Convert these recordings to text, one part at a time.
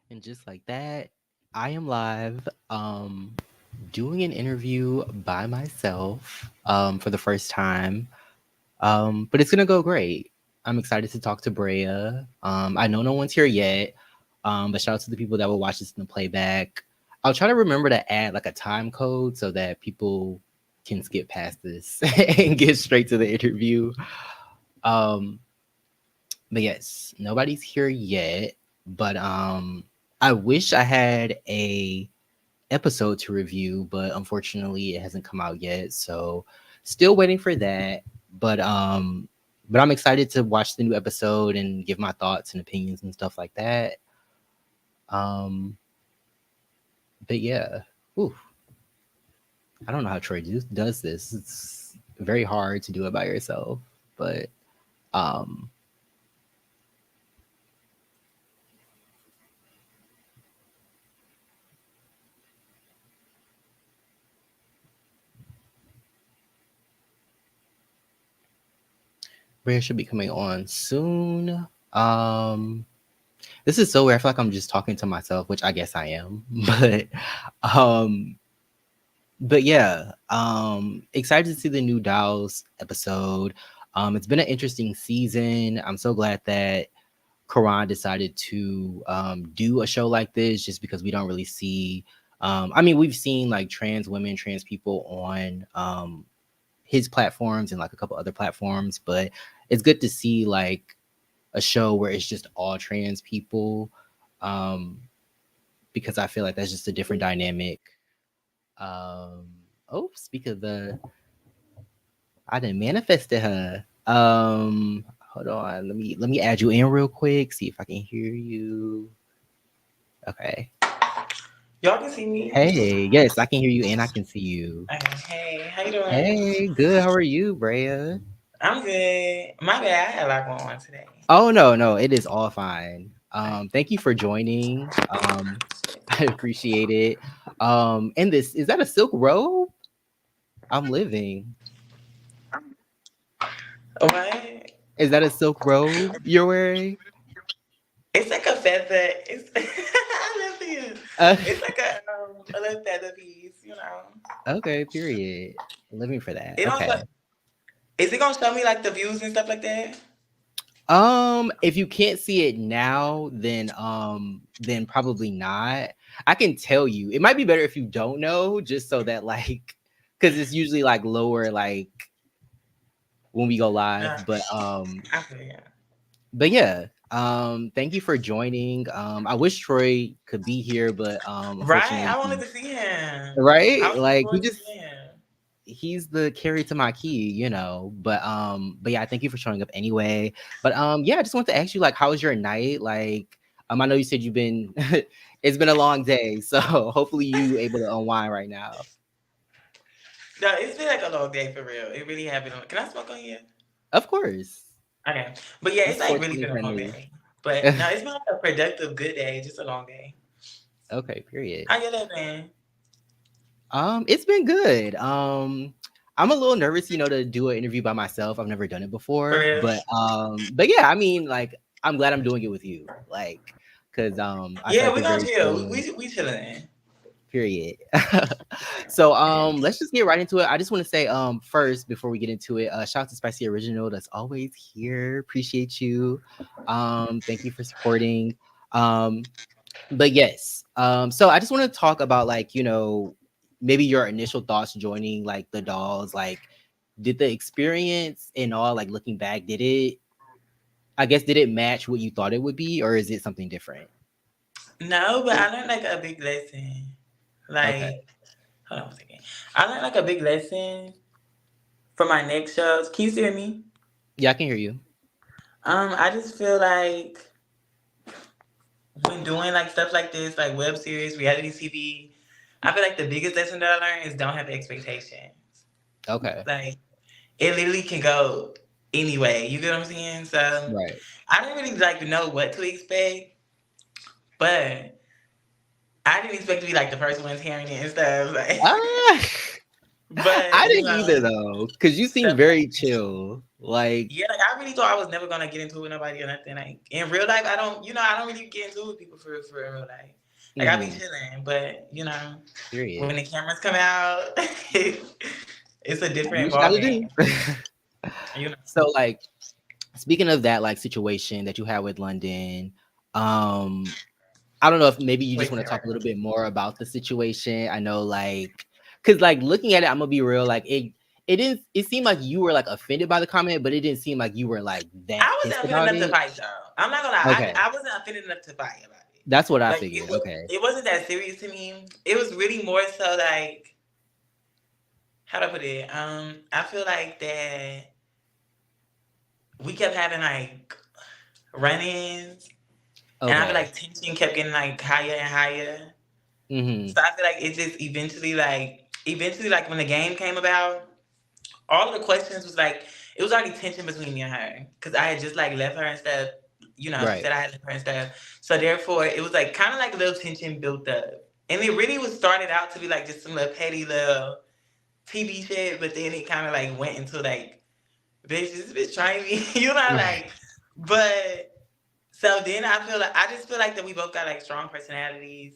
And just like that, I am live doing an interview by myself for the first time. But it's gonna go great. I'm excited to talk to Braya. I know no one's here yet. But shout out to the people that will watch this in the playback. I'll try to remember to add like a time code so that people can skip past this and get straight to the interview. Um, but yes, nobody's here yet. But I wish I had a episode to review, but unfortunately it hasn't come out yet. So still waiting for that. But but I'm excited to watch the new episode and give my thoughts and opinions and stuff like that. Um but yeah. Ooh, I don't know how Troy does this. It's very hard to do it by yourself. But um Rhea should be coming on soon. This is so weird. I feel like I'm just talking to myself, which I guess I am. Um but yeah, excited to see the new Dolls episode. It's been an interesting season. I'm so glad that Karan decided to do a show like this just because we don't really see I mean, we've seen like trans women, trans people on his platforms and like a couple other platforms, but it's good to see like a show where it's just all trans people. Um because I feel like that's just a different dynamic. Um oh, speak of the I didn't manifested her. Hold on. Let me add you in real quick. See if I can hear you. Okay. Y'all can see me. Hey, yes, I can hear you and I can see you. Okay, hey, how you doing? Hey, good. How are you, Brea? I'm good. My bad, I had a lot going on today. Oh no, no, it is all fine. Okay. Thank you for joining. I appreciate it. And this is that a silk robe? I'm living. What? Is that a silk robe you're wearing? It's like a feather. It's I love you. Uh, It's like a little feather piece, you know. okay, period. Living for that. It don't. Okay. Is it gonna show me like the views and stuff like that? If you can't see it now, then probably not. I can tell you. It might be better if you don't know, just so that like because it's usually like lower like when we go live. Uh, I feel you. But yeah. Thank you for joining. I wish Troy could be here, but Right? unfortunately I wanted he to see him. I right? was looking Like he forward to just seeing him. he's the carry to my key, you know. But yeah, thank you for showing up anyway. But yeah, I just want to ask you like how was your night? Like I know you said you've been it's been a long day, so hopefully you able to unwind right now. No, it's been like a long day for real. It really have been. Can I smoke on here? Of course. Okay. But yeah, it's It's like really 420 been a long friendly. day. But no, it's been like a productive, good day, just a long day. Okay, period. How you living? It's been good. I'm a little nervous, to do an interview by myself. I've never done it For before, real? but yeah, I mean, like, I'm glad I'm doing it with you, like, because I feel Yeah, like we you're gonna very chill. chill. We chilling. Period. So Yeah. let's just get right into it. I just want to say first before we get into it, shout out to Spicy Original that's always here. Appreciate you. Thank you for supporting. Um but yes, so I just want to talk about like, maybe your initial thoughts joining like the dolls. Like, did the experience and all, like, looking back, did it match what you thought it would be, or is it something different? No, but I learned like a big lesson. Okay. Like, hold on a second. I learned like a big lesson for my next shows. Can you hear me? Yeah, I can hear you. I just feel like when doing like stuff like this, like web series, reality TV, I feel like the biggest lesson that I learned is don't have expectations. Okay. Like it literally can go anyway. You get what I'm saying? So Right. I didn't really like know what to expect, but I didn't expect to be like the first ones hearing it and stuff. Like Ah, But I didn't either though, because you seem stuff like very that. chill. Like, Yeah, like I really thought I was never gonna get into it with nobody or nothing. Like in real life, I don't, I don't really get into it with people for in real life. Like I be mm-hmm, chilling, but when period. the cameras come out, it's a Do different what you ball gotta game. do. You know, So, like, speaking of that, like, situation that you had with London, um, I don't know if maybe you just want to talk a little bit more about the situation. I know, like, because like looking at it, I'm gonna be real. Like, it is. It seemed like you were like offended by the comment, but it didn't seem like you were like that I pissed wasn't offended about enough to it. fight though. I'm not gonna lie, Okay, I wasn't offended enough to fight about it. that's what I Like figured. Okay. it wasn't that serious to me. It was really more so like how to put it. I feel like that we kept having like run-ins, and I feel Okay. like tension kept getting like higher and higher. Mm-hmm. So I feel like it just eventually like when the game came about, all of the questions was like it was already tension between me and her because I had just like left her and stuff. She Right. said I had left her and stuff. So therefore, it was like kind of like a little tension built up, and it really was started out to be like just some little petty little TV shit, but then it kind of like went into like bitch, this bitch trying me, Right. like. But so then I just feel like that we both got like strong personalities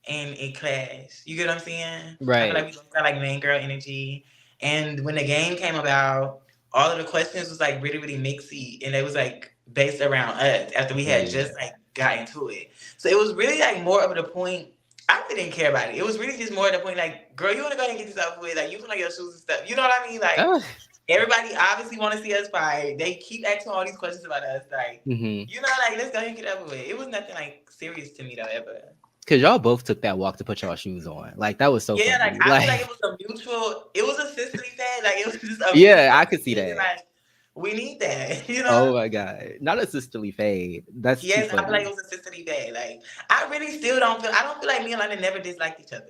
and it clashed. You get what I'm saying? I feel like Right. we both got like main girl energy. And when the game came about, all of the questions was like really, really mixy and it was like based around us after we had Yeah. just like got into it. So it was really like more of the point. I really didn't care about it. It was really just more of the point, like, girl, you wanna go ahead and get this out with, like you put on your shoes and stuff. You know what I mean? Like Uh, everybody obviously want to see us fight. They keep asking all these questions about us. Like, mm-hmm. like, let's go ahead and get over with. It was nothing like serious to me though ever. Because y'all both took that walk to put y'all shoes on. Like that was so Yeah, like funny. I feel like Like, it was a mutual. It was a sisterly thing. Like it was just a yeah, mutual I could see decision. that. Like we need that. You know. Oh my god, not a sisterly fade. That's too Yes, I feel like it funny. was a sisterly thing. Like I really still don't feel. I don't feel like me and London never disliked each other.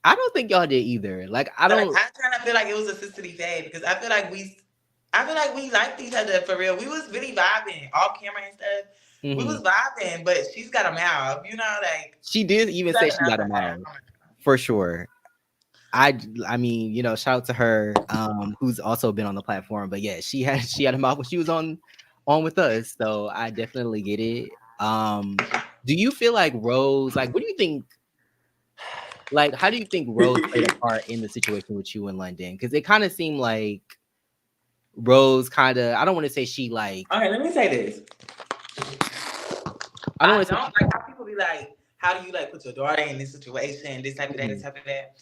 I don't think y'all did either. Like, I So like don't. I kind of feel like it was a sisterly thing because I feel like we liked each other for real. We was really vibing off camera and stuff. We Mm-hmm. was vibing, but she's got a mouth, like She did she even got say a she mouth got a for her. mouth for sure. I mean, shout out to her, who's also been on the platform. But yeah, she had a mouth when she was on with us. So I definitely get it. Do you feel like Rose? Like, what do you think? Like, how do you think Rose played a part in the situation with you in London? Because it kind of seemed like Rose kind of. I don't want to say she like. Okay, let me say this. I don't I want to say. don't like how people be like, how do you like put your daughter in this situation, this type of that, this Mhm. type of that.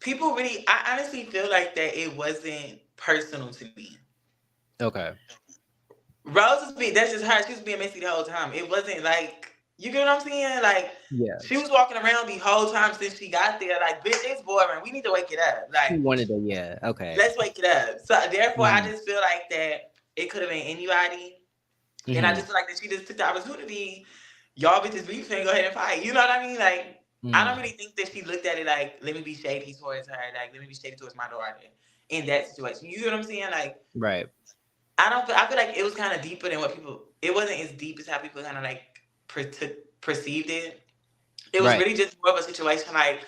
People really, I honestly feel like that it wasn't personal to me. Okay. Rose was being, that's just her. She was being messy the whole time. It wasn't like, you get what I'm saying? Like, Yeah. she was walking around the whole time since she got there. Like, bitch, it's boring. We need to wake it up. She Like, wanted to. Yeah. Okay. let's wake it up. So, therefore, I Mm-hmm. just feel like that it could have been anybody. And I Mm-hmm. just feel like that she just took the opportunity. Y'all bitches beefing, go ahead and fight. You know what I mean? Like, I don't Mm. really think that she looked at it like, let me be shady towards her. Like, let me be shady towards my daughter in that situation. You get what I'm saying? Like, Right. I feel like it was kind of deeper than what people, it wasn't as deep as how people kind of like perceived it. It was Right. really just more of a situation like,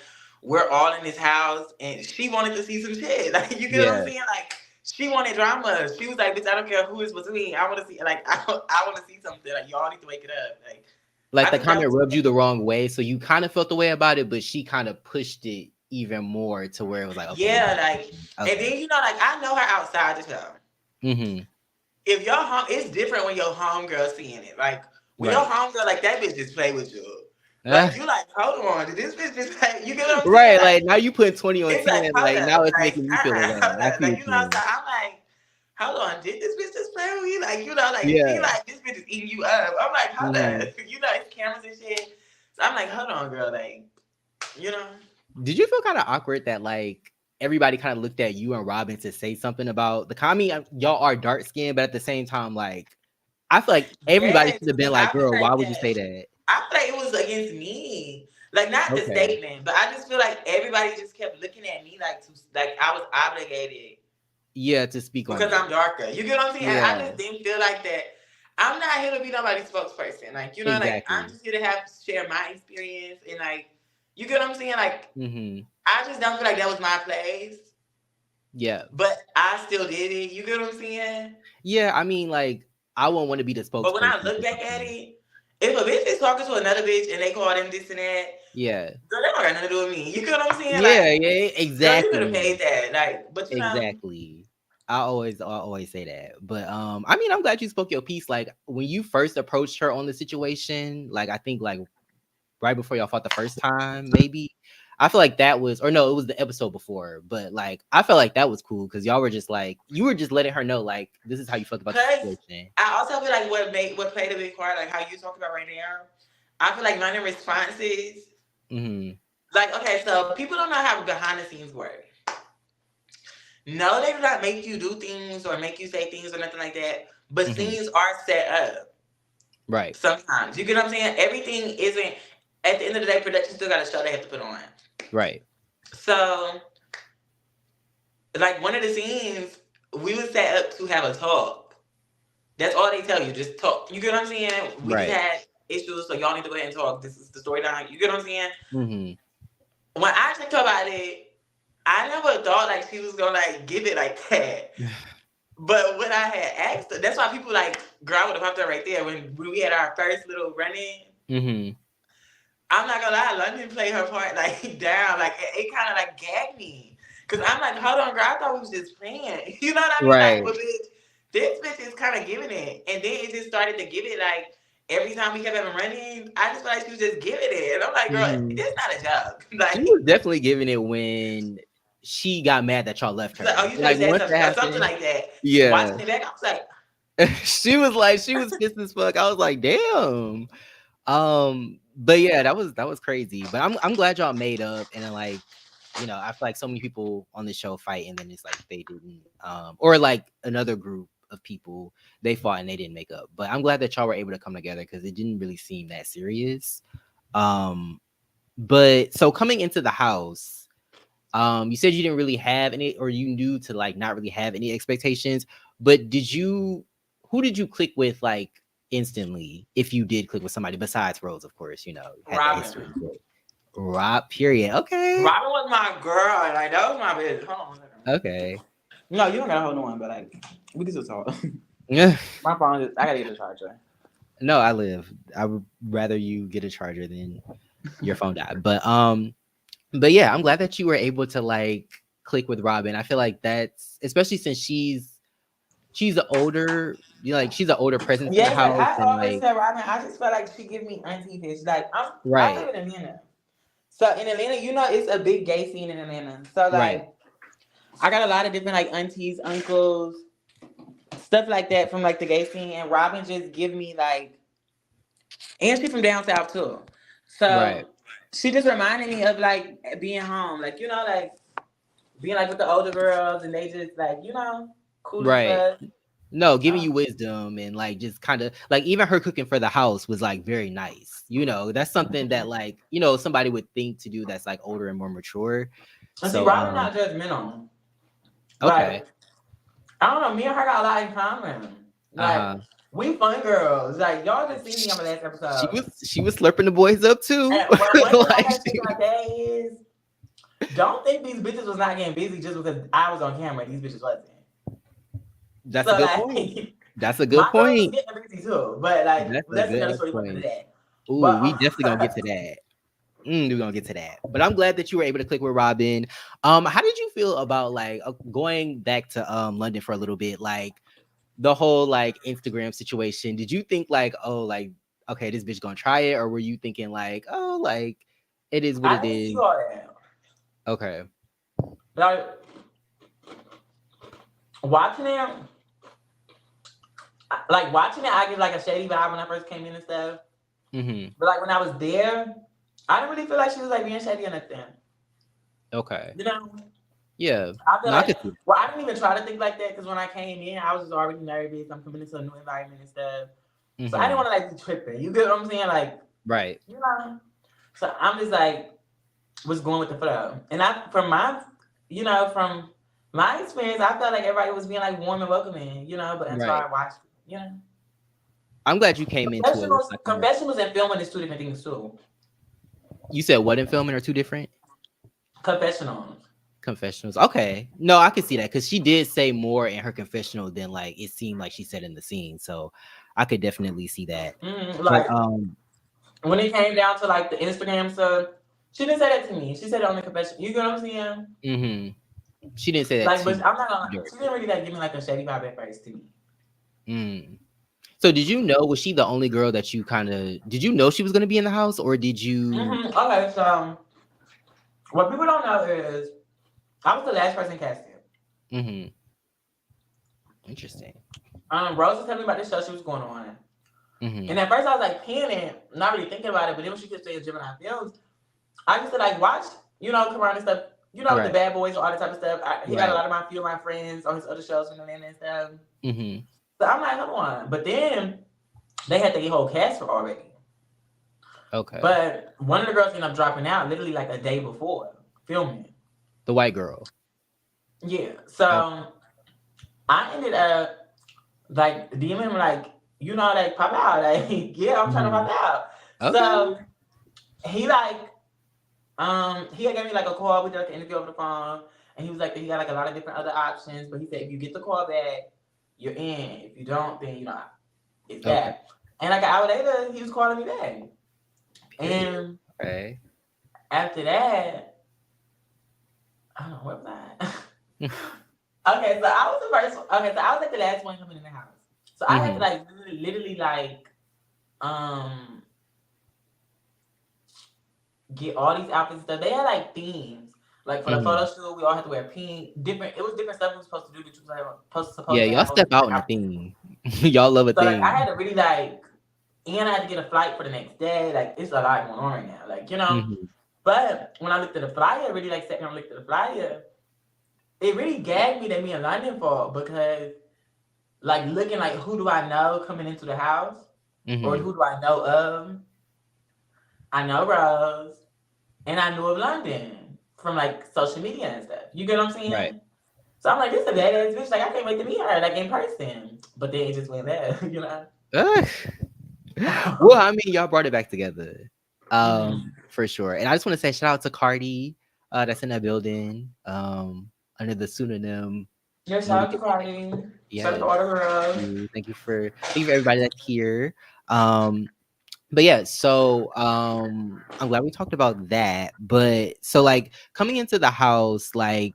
we're all in this house and she wanted to see some shit. Like, you get what I'm Yeah. saying? Like, she wanted drama. She was like, bitch, I don't care who is between. I want to see, like, I want to see something. Like, y'all need to wake it up. Like, Like I the think that comment was rubbed you the wrong way, so you kind of felt the way about it, but she kind of pushed it even more to where it was like, okay, yeah, like, and okay, then like I know her outside the show. mm-hmm, If your home, it's different when your homegirl seeing it. Like when your right, homegirl, like that bitch just play with you. Like you like, hold on, did this bitch just play? You get what I'm saying? right. Like Like now you put 20 on it's like 10. hold Like up, now it's like making me feel a way. hold I up, see like what you So mean. I'm like, hold on, did this bitch just play with you? Like like it Yeah. seems like this bitch is eating you up. I'm like, hold Mm-hmm. up, it's cameras and shit. So I'm like, hold on, girl, like you know. Did you feel kind of awkward that like everybody kind of looked at you and Robin to say something about the commie? Y'all are dark skinned, but at the same time, like I feel like everybody Yes, should have been because like, I feel "Girl, why like would you that. say that?" I feel like it was against me. Like not the Okay. statement, but I just feel like everybody just kept looking at me like I was obligated Yeah, to speak on because it. I'm darker. You get what I'm saying? And I Yeah, just didn't feel like that. I'm not here to be nobody's spokesperson. Like, like I'm exactly. just here to share my experience and like you get what I'm saying? Like Mm-hmm. I just don't feel like that was my place. Yeah. But I still did it. You get what I'm saying? Yeah, I mean, like, I won't want to be the But when I spokesperson look for back at something. it, if a bitch is talking to another bitch and they call them this and that, Yeah. girl, that don't got nothing to do with me. You get what I'm saying? Yeah, Like, yeah, girl, you could have exactly. paid that. Like, but you know, Exactly. I always say that. But I mean, I'm glad you spoke your piece. Like when you first approached her on the situation, like I think like right before y'all fought the first time, maybe. I feel like that was, or no, it was the episode before. But like I felt like that was cool because y'all were just like you were just letting her know like this is how you felt about the cause situation. I also feel like what played a big part, like how you talk about right now. I feel like my responses, Mm-hmm. like okay, so people don't know how behind the scenes work. No, they do not make you do things or make you say things or nothing like that. But Mm-hmm. scenes are set up Right. sometimes. You get what I'm saying? Everything isn't. At the end of the day, production still got a show they have to put on. Right. So, like one of the scenes, we was set up to have a talk. That's all they tell you. Just talk. You get what I'm saying? We just Right. had issues, so y'all need to go ahead and talk. This is the storyline. You get what I'm saying? Mm-hmm. When I think about it, I never thought like she was gonna like give it like that. But when I had asked her, that's why people like, girl, I would have popped up right there when we had our first little run in. Mm-hmm. I'm not gonna lie, London played her part like down. Like it kind of like gagged me. Cause I'm like, hold on, girl, I thought we was just playing. You know what I mean? Like, Right. but bitch, this bitch is kind of giving it. And then it just started to give it like every time we kept having running, I just felt like she was just giving it. And I'm like, girl, Mm-hmm. it's not a joke. She was Like, definitely giving it when she got mad that y'all left she's like, her. oh, you should Like have said once something, that or something happened, like that. yeah. Watching it back, I was like, She was pissed as fuck. I was like, damn. But yeah, that was crazy. But I'm glad y'all made up and then like, I feel like so many people on the show fight and then it's like they didn't or like another group of people they fought and they didn't make up. But I'm glad that y'all were able to come together because it didn't really seem that serious. Um but so coming into the house, you said you didn't really have any, or you knew to like not really have any expectations. But who did you click with like instantly? If you did click with somebody besides Rose, of course, had that Robin. history. But Rob, period. Okay, Robin was my girl. Like, that was my bitch. Hold on a second. okay. No, you don't gotta hold no one, but like, we can still talk. Yeah. My phone is, I gotta get a charger. No, I live. I would rather you get a charger than your phone die. But yeah, I'm glad that you were able to like click with Robin. I feel like that's especially since she's an older, she's an older presence in the Yes, like house I and always like tell Robin, I just feel like she give me auntie fish. Like I right, live in Atlanta. So in Atlanta, it's a big gay scene in Atlanta. So right, like I got a lot of different like aunties, uncles, stuff like that from like the gay scene. And Robin just give me like, and she from down south too. right, So she just reminded me of like being home. Like, like being like with the older girls and they just like, cool as right. fuck. No, giving Um, you wisdom and like just kind of like even her cooking for the house was like very nice. That's something that like, somebody would think to do that's like older and more mature. and see, So Robin not judgmental. okay. Like, I don't know, me and her got a lot in common. Like, Uh-huh. we fun girls. Like, y'all just seen me on the last She episode. was she was slurping the boys up too. And well, one thing I Like gotta say about that is, don't think these bitches was not getting busy just because I was on camera. These bitches wasn't. that's a So good point. like, That's a good my girls was point. getting busy too. But like, That's a that's another good story for another point. day. Ooh, we But definitely gonna get to that. We're gonna get to that. But I'm glad that you were able to click with Robin. How did you feel about like going back to London for a little bit, like the whole like Instagram situation? Did you think like, oh, like okay, this bitch gonna try it, or were you thinking like, oh, like it is what I it didn't see is? all that. Okay. Like watching it, I get like a shady vibe when I first came in and stuff. Mm-hmm. But like when I was there, I didn't really feel like she was like being shady or nothing. Okay. You know, Yeah. I feel No, I like, could see. well, I didn't even try to think like that because when I came in, I was just already nervous. I'm coming into a new environment and stuff. So I didn't Mm-hmm. want to like be tripping. You get what I'm saying? Like, Right. you know. So I'm just like was going with the flow. And from my experience, I felt like everybody was being like warm and welcoming, but until Right. I watched, you know. I'm glad you came into it with Confessionals, like confessionals and filming is two different things too. you said what in filming are two different? Confessional. Confessionals. Okay. No, I can see that because she did say more in her confessional than like it seemed like she said in the scene. So I could definitely see that. But Like when it came down to like the Instagram stuff, she didn't say that to me. She said it on the confession. You get what I'm saying? hmm she didn't say that Like, to but you I'm not gonna. She didn't directly. really like give me like a shady vibe at first to me. Mm. So did you know, was she the only girl that you kind of did you know she was gonna be in the house or did you Okay, so what people don't know is I was the last person casted. hmm interesting. Rose was telling me about this show she was going on. And hmm at first I was like peeing, not really thinking about it, but then when she kept saying Gemini Films, I used to like watch, Karan and stuff, the Right. bad boys and all that type of stuff. He got a Right. lot of my friends on his other shows and stuff. hmm So I'm like, hold on. But then they had the whole cast for already. Okay. But one of the girls ended up dropping out literally like a day before filming. The white girl. Yeah. Oh. So I ended up like DMing him like, like pop out. Like, yeah, I'm trying to hmm pop out. Okay. So he like he had gave me like a call. We did like an interview over the phone, and he was like he got like a lot of different other options. But he said if you get the call back, you're in. If you don't, then it's Okay. that. And like an hour later, he was calling me back. Period. And Okay. after that, I don't know what was I. Okay, so I was the first. Okay, so I was like the last one coming in the house. So I had to hmm like literally like um get all these outfits and stuff. They had like themes. Like for the photo hmm shoot, we all had to wear pink. Different. It was different stuff we were supposed to do that you was like, Yeah, supposed to y'all have on step out different in a outfits. theme. Y'all love a So like I theme. had to really like, and I had to get a flight for the next day. Like it's a lot going on right now. Like hmm But when I looked at the flyer, really like sat down and looked at the flyer, it really gagged me that me in London for because like looking like who do I know coming into the house or hmm who do I know of? I know Rose and I knew of London from like social media and stuff. You get what I'm Right. saying? So I'm like, this is a badass bitch. Like I can't wait to meet her like in person. But then it just went there, Ugh. Well, I mean, y'all brought it back together. Mm. For sure. And I just want to say shout out to Cardi, that's in that building, under the pseudonym Yeah, shout out to Monique. Cardi. Shout out Yes. to all the girls. Thank you for everybody that's here. Um, but yeah, so I'm glad we talked about that. But so like coming into the house, like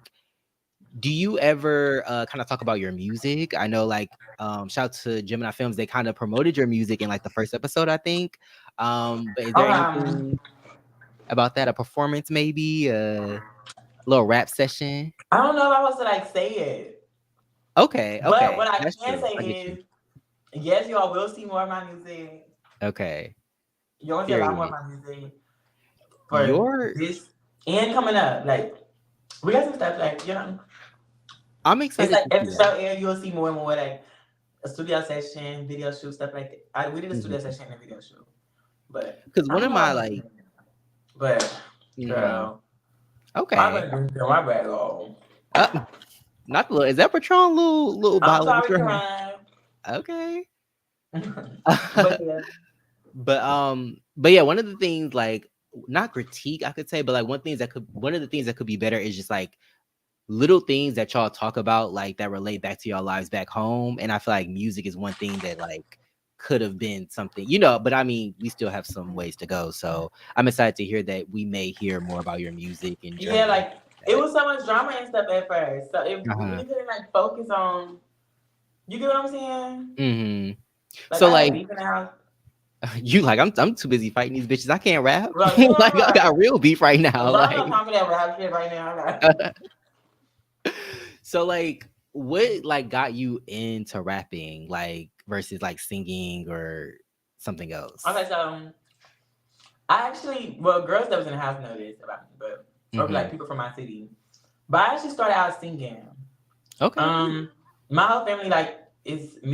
do you ever kind of talk about your music? I know like shout out to Gemini Films, they kind of promoted your music in like the first episode, I think. But is there Okay. anything about that? A performance maybe? A little rap session? I don't know if I was to like say it. Okay, But okay. what I That's can true. say I get you. is, yes, y'all will see more of my music. Okay. You're gonna see a lot more of Period. my music for Your this and coming up. Like we got some stuff like I'm it's excited like to at see the that. show area you'll see more and more like a studio session, video shoot, stuff like that. We did a studio Mhm. session and a video shoot. But Because I one don't of know how my much like but mhm. girl, my Okay. bad my bad all. Uh, not the little is that Patron little I'm bottle of sorry, Patron? Karan. Okay. But yeah. But yeah, one of the things like not critique I could say, but like one of the things that could be better is just like little things that y'all talk about like that relate back to y'all lives back home. And I feel like music is one thing that like could have been something, but I mean, we still have some ways to go. So I'm excited to hear that we may hear more about your music and Yeah, journey. like it was so much drama and stuff at first. So we Uh-huh. really couldn't like focus on you get what I'm saying? hmm Like So I had like beef in the house. you like I'm too busy fighting these bitches. I can't rap. Bro, you know Like I what? got real beef right Bro, now. I'm not Like talking that rap shit right now. so like what like got you into rapping like versus like singing or something else? Okay, so I actually girls that was in the house know this about me, but or like hmm people from my city. But I actually started out singing. Okay. Um my whole family like is hmm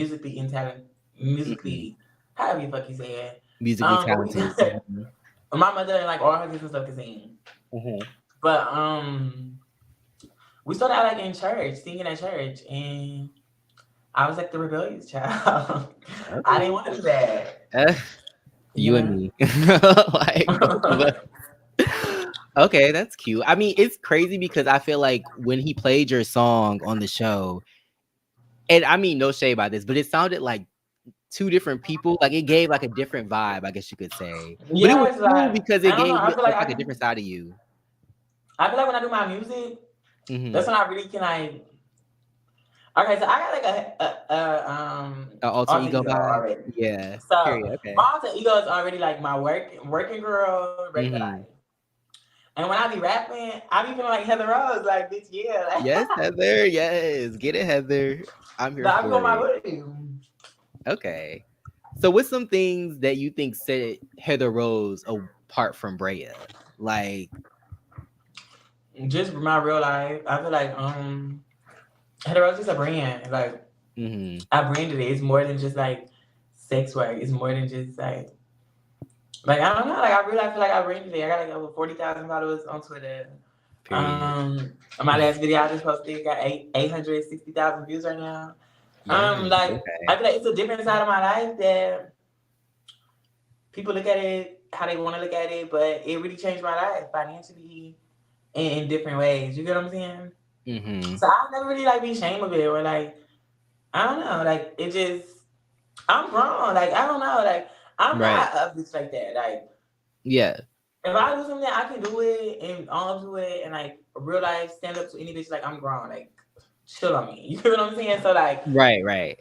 musically however you fuck you say it. Musically But we talented. my mother and like all her kids and stuff can sing. hmm But we started out like in church, singing at church, and I was like the rebellious child. I Okay. didn't want to do that, Uh, you you and know. me. Like both of us. Okay, that's cute. I mean, it's crazy because I feel like when he played your song on the show, and I mean, no shade by this, but it sounded like two different people. Like it gave like a different vibe, I guess you could say. But it was Yeah, it's cool like because it I don't know. gave you like a different side of you. I feel like when I do my music, that's Mm-hmm. when I really can like. Okay, so I got like A alter alter ego ego vibe. already. Yeah. So Period. my Okay. alter ego is already like my working girl, regular life. Mm-hmm. And when I be rapping, I be feeling like Heather Rose, like bitch, yeah. Yes, Heather. Yes. Get it, Heather. I'm here Like, I be for on my it. booty. Okay. So what's some things that you think set Heather Rose apart from Braya? Like, Just my real life. I feel like Heather Rose is a brand. Like mm-hmm. I branded it. It's more than just like sex work. It's more than just like I don't know. Like I really feel like I branded it. I got like over 40,000 followers on Twitter. Period. My last video I just posted got 860,000 views right now. Yes. Like I Okay. feel like it's a different side of my life that people look at it how they want to look at it, but it really changed my life financially in different ways. You get what I'm saying? Mm-hmm. So I never really like be ashamed of it or like I don't know, like it just I'm grown. Like I don't know, like I'm Right. not a bitch like that. Like Yeah. if I do something, I can do it and I'll do it and like real life stand up to any bitch like I'm grown. Like chill on me. You know what I'm saying? So Right. Right.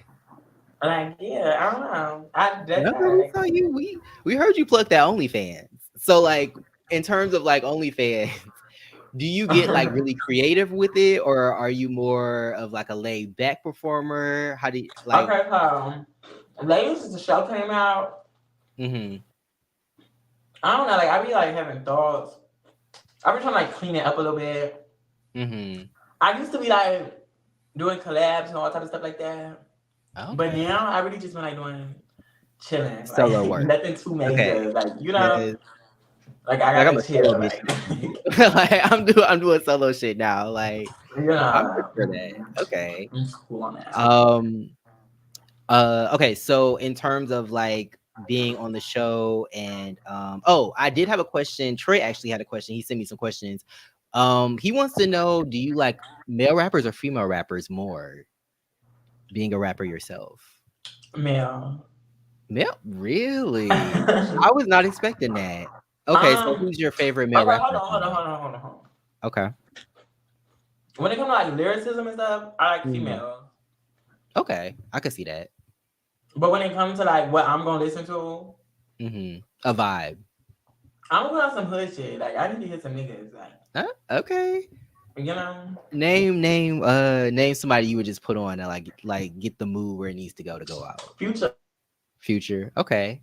like yeah, I don't know. I that's No, how we like saw you. We heard you pluck that OnlyFans. So like in terms of like OnlyFans, do you get like really creative with it, or are you more of like a laid back performer? How do you like? okay, so lately since the show came out, Mm-hmm. I don't know, like I be like having thoughts. I be trying to like clean it up a little bit. Mm-hmm. I used to be like doing collabs and all type of stuff like that. But Okay. now I really just been like doing chilling, like Solo work. nothing too Okay. major. Like, Yes. like I Like I'm gotta a solo chill. bitch Like now. Like I'm doing solo shit now. Like I'm here for that. Okay. I'm cool on that. Um. Okay, so in terms of like being on the show and oh, I did have a question. Troy actually had a question. He sent me some questions. He wants to know, do you like male rappers or female rappers more, being a rapper yourself? Male. Male? Really? I was not expecting that. Okay, so um who's your favorite male okay, rapper? hold on. Okay. When it comes to like lyricism and stuff, I like Mhm. females. Okay, I could see that. But when it comes to like what I'm gonna listen to, A vibe. I'm gonna put on some hood shit. Like I need to hear some niggas. Like, Okay. you know? Name somebody you would just put on and like get the mood where it needs to go out. Future. Future, okay.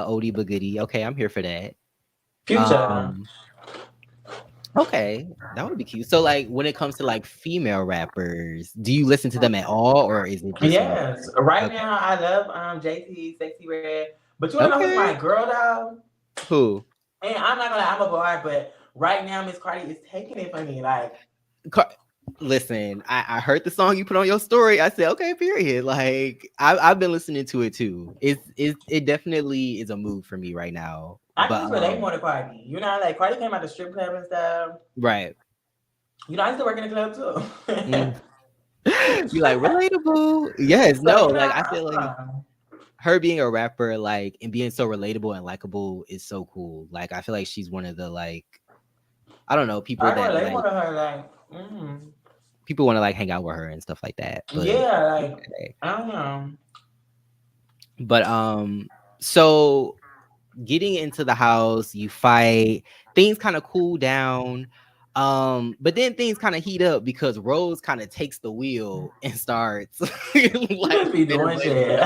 Oldie but goodie. Okay, I'm here for that. Future. Um, okay, that would be cute. So like when it comes to like female rappers, do you listen to them at all, or is it just more Yes. like Right okay, now I love JT, Sexy Red. But you wanna know who's my okay, girl though? who? And I'm not gonna lie, I'm a boy, but right now Miss Cardi is taking it for me. Like, Car- Listen, I heard the song you put on your story. I said, okay, period. Like I've been listening to it too. It definitely is a mood for me right now. I can But just relate more to Cardi. You know, like Cardi came out the strip club and stuff. right. You know, I used to work in the club too. Mm. You like relatable? Yes, So, no, you know, like I feel like her being a rapper, like and being so relatable and likable is so cool. Like I feel like she's one of the like I don't know, people I can that relate more like to her. Like, people want to like hang out with her and stuff like that. But yeah, like, okay. I don't know. But so getting into the house, you fight, things kind of cool down. But then things kind of heat up because Rose kind of takes the wheel and starts She like just be spinning doing lanes. shit.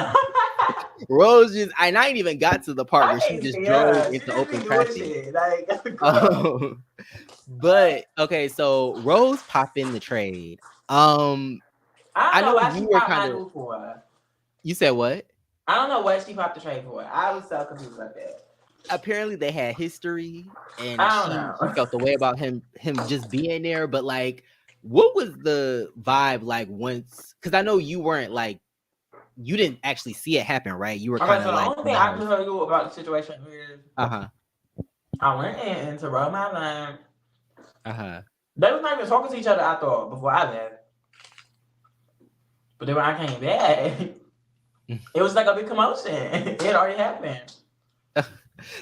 Rose just, and I ain't even got to the part where I she can't just see drove her. She into just be open doing traffic. shit. Like, girl. Um, but okay, so Rose popped in the trade. I I don't know know why she you were popped kind my of. dude for. You said what? I don't know what she popped the trade for. I was so confused about that. Apparently they had history, and I don't she know. felt the way about him just being there. But like, what was the vibe like once? Because I know you weren't like you didn't actually see it happen, right? You were Okay, kind so of the like only in thing the I can house. tell you about the situation is Uh huh. I went in to roll my line. Uh-huh. They was not even talking to each other, I thought, before I left. But then when I came back, it was like a big commotion. It had already happened.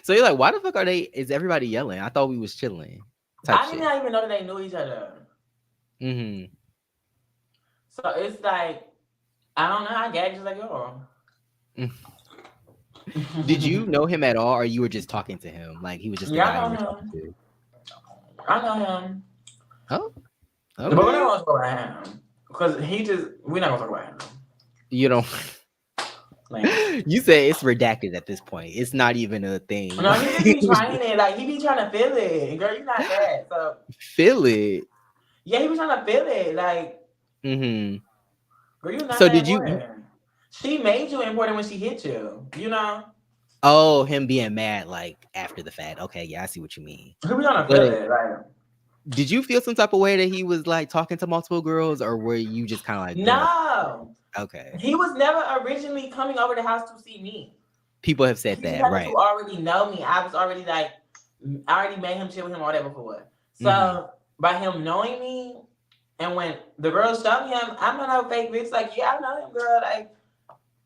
So you're like, why the fuck is everybody yelling? I thought we was chilling. Type I did shit. not even know that they knew each other. Mm-hmm. So it's like, I don't know. I gagged just like y'all. Did you know him at all, or you were just talking to him? Like he was just the Yeah, guy you I were know talking him. to? I know him. Oh, But we're not okay. gonna talk about him. Because we're not gonna talk about him. You don't. Like, You say it's redacted at this point. It's not even a thing. no, he just be trying it. Like, he be trying to feel it. And girl, you not that. So, Feel it. yeah, he was trying to feel it. Like, Mm-hmm. girl, you not So that did you? important. She made you important when she hit you. You know? Oh, him being mad like after the fact. Okay, yeah, I see what you mean. He was trying to feel But it. Like, did you feel some type of way that he was like talking to multiple girls, or were you just kind of like going? no. Okay, He was never originally coming over the house to see me. people have said He just that, had to right? already know me. I was already like, I already made him chill with him all that before. Mm-hmm. So by him knowing me, and when the girls showed him, I'm not no fake bitch. Like, yeah, I know him, girl. Like,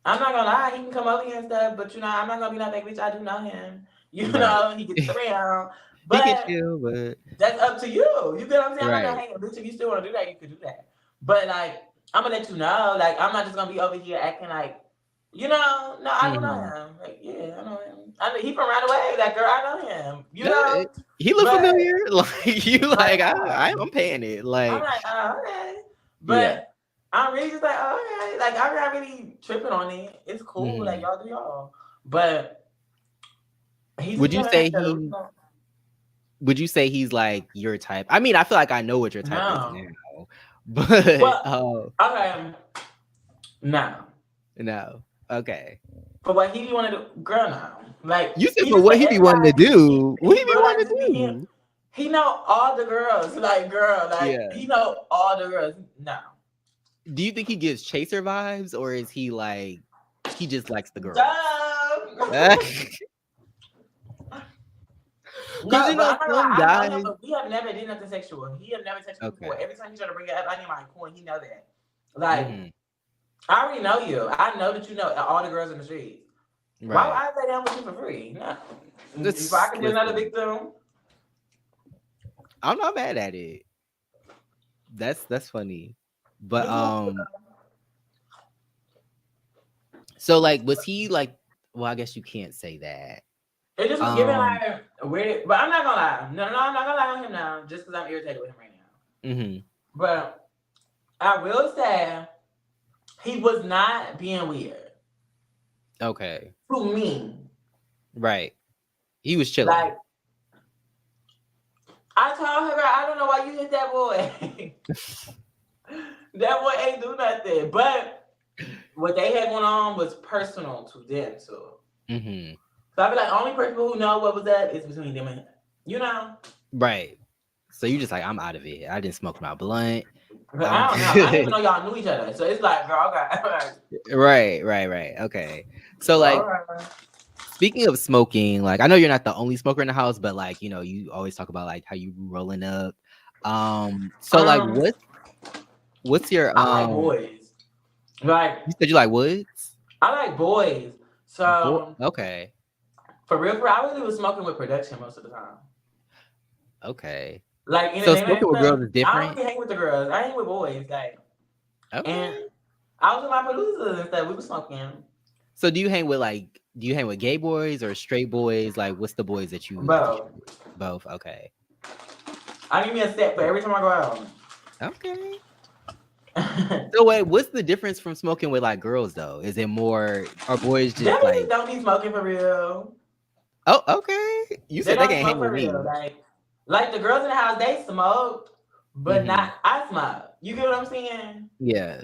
I'm not gonna lie, he can come over here and stuff, but you know, I'm not gonna be no fake bitch. I do know him. You Right. know, he gets around, He can but chill, but that's up to you. You get what I'm saying? I'm not gonna right. hang a bitch. If you still wanna do that, you can do that. But like, I'm gonna let you know. Like, I'm not just gonna be over here acting like, you know, no, I don't know Mm-hmm. him. Like, yeah, I know him. I mean, he from right away. That girl, I know him. You Yeah, know, he look but familiar. Like you, like, like I'm paying it. I'm Like like, okay. yeah. But I'm really just like, oh, okay. Like, I'm not really tripping on it. It's cool. Like, Mm-hmm. y'all do y'all. But he just Would be you coming at say each other. he? Would you say he's like your type? I mean, I feel like I know what your type is No. now, but Well, okay. No. no. Okay. For what he be wanting to do, girl, no. Like, You said he for just what let he be wanting to everybody, do. What he he be real life wanting just to be him. do? He know all the girls. Like, girl, like, Yeah. he know all the girls. No. Do you think he gives chaser vibes, or is he like he just likes the girls? Duh. Because No, you but know I'm not gonna lie. some I know him, guys. but we have never did nothing sexual. He have never touched me before. Okay. Every time he try to bring it up, I need my coin. He know that. Like, Mm-hmm. I already know you. I know that you know all the girls in the streets. Why would Right. I lay down with you for free? No. If I Let's could be another listen. victim, I'm not mad at it. That's funny. But it's cool. so like was he like well, I guess you can't say that. It just was giving Um like weird. But I'm not gonna lie. No, I'm not gonna lie on him now, just because I'm irritated with him right now. mhm. But I will say he was not being weird Okay. to me. Right. He was chilling. Like, I told her, I don't know why you hit that boy. That boy ain't do nothing. But what they had going on was personal to them too. Mhm. So I be like, only people who know what was up is between them and him. You know? Right. So you just like I'm out of it. I didn't smoke my blunt. But I'm I don't know. I didn't even good. know y'all knew each other. So it's like, girl, okay. Right. Okay. So All like right. speaking of smoking, like I know you're not the only smoker in the house, but like, you always talk about like how you rolling up. So like Um, what's your I like boys. Like, you said you like woods? I like boys. So Okay. for real, I really was smoking with production most of the time. Okay. Like So entertainment and smoking with stuff. girls is I don't different? really hang with the girls. I hang with boys. Like, and Okay. I was with my producers and stuff. We were smoking. So do you hang with gay boys or straight boys? Like what's the boys that you associate Bro, with? Both. Okay. I need me a set for every time I go out. Okay. So wait, what's the difference from smoking with like girls though? Is it more are boys Them just like bitches don't be smoking for real. oh okay. You They said they don't can't hang smoke with for real. me. Like the girls in the house, they smoke, but Hmm. not I smoke. You get what I'm saying? Yeah.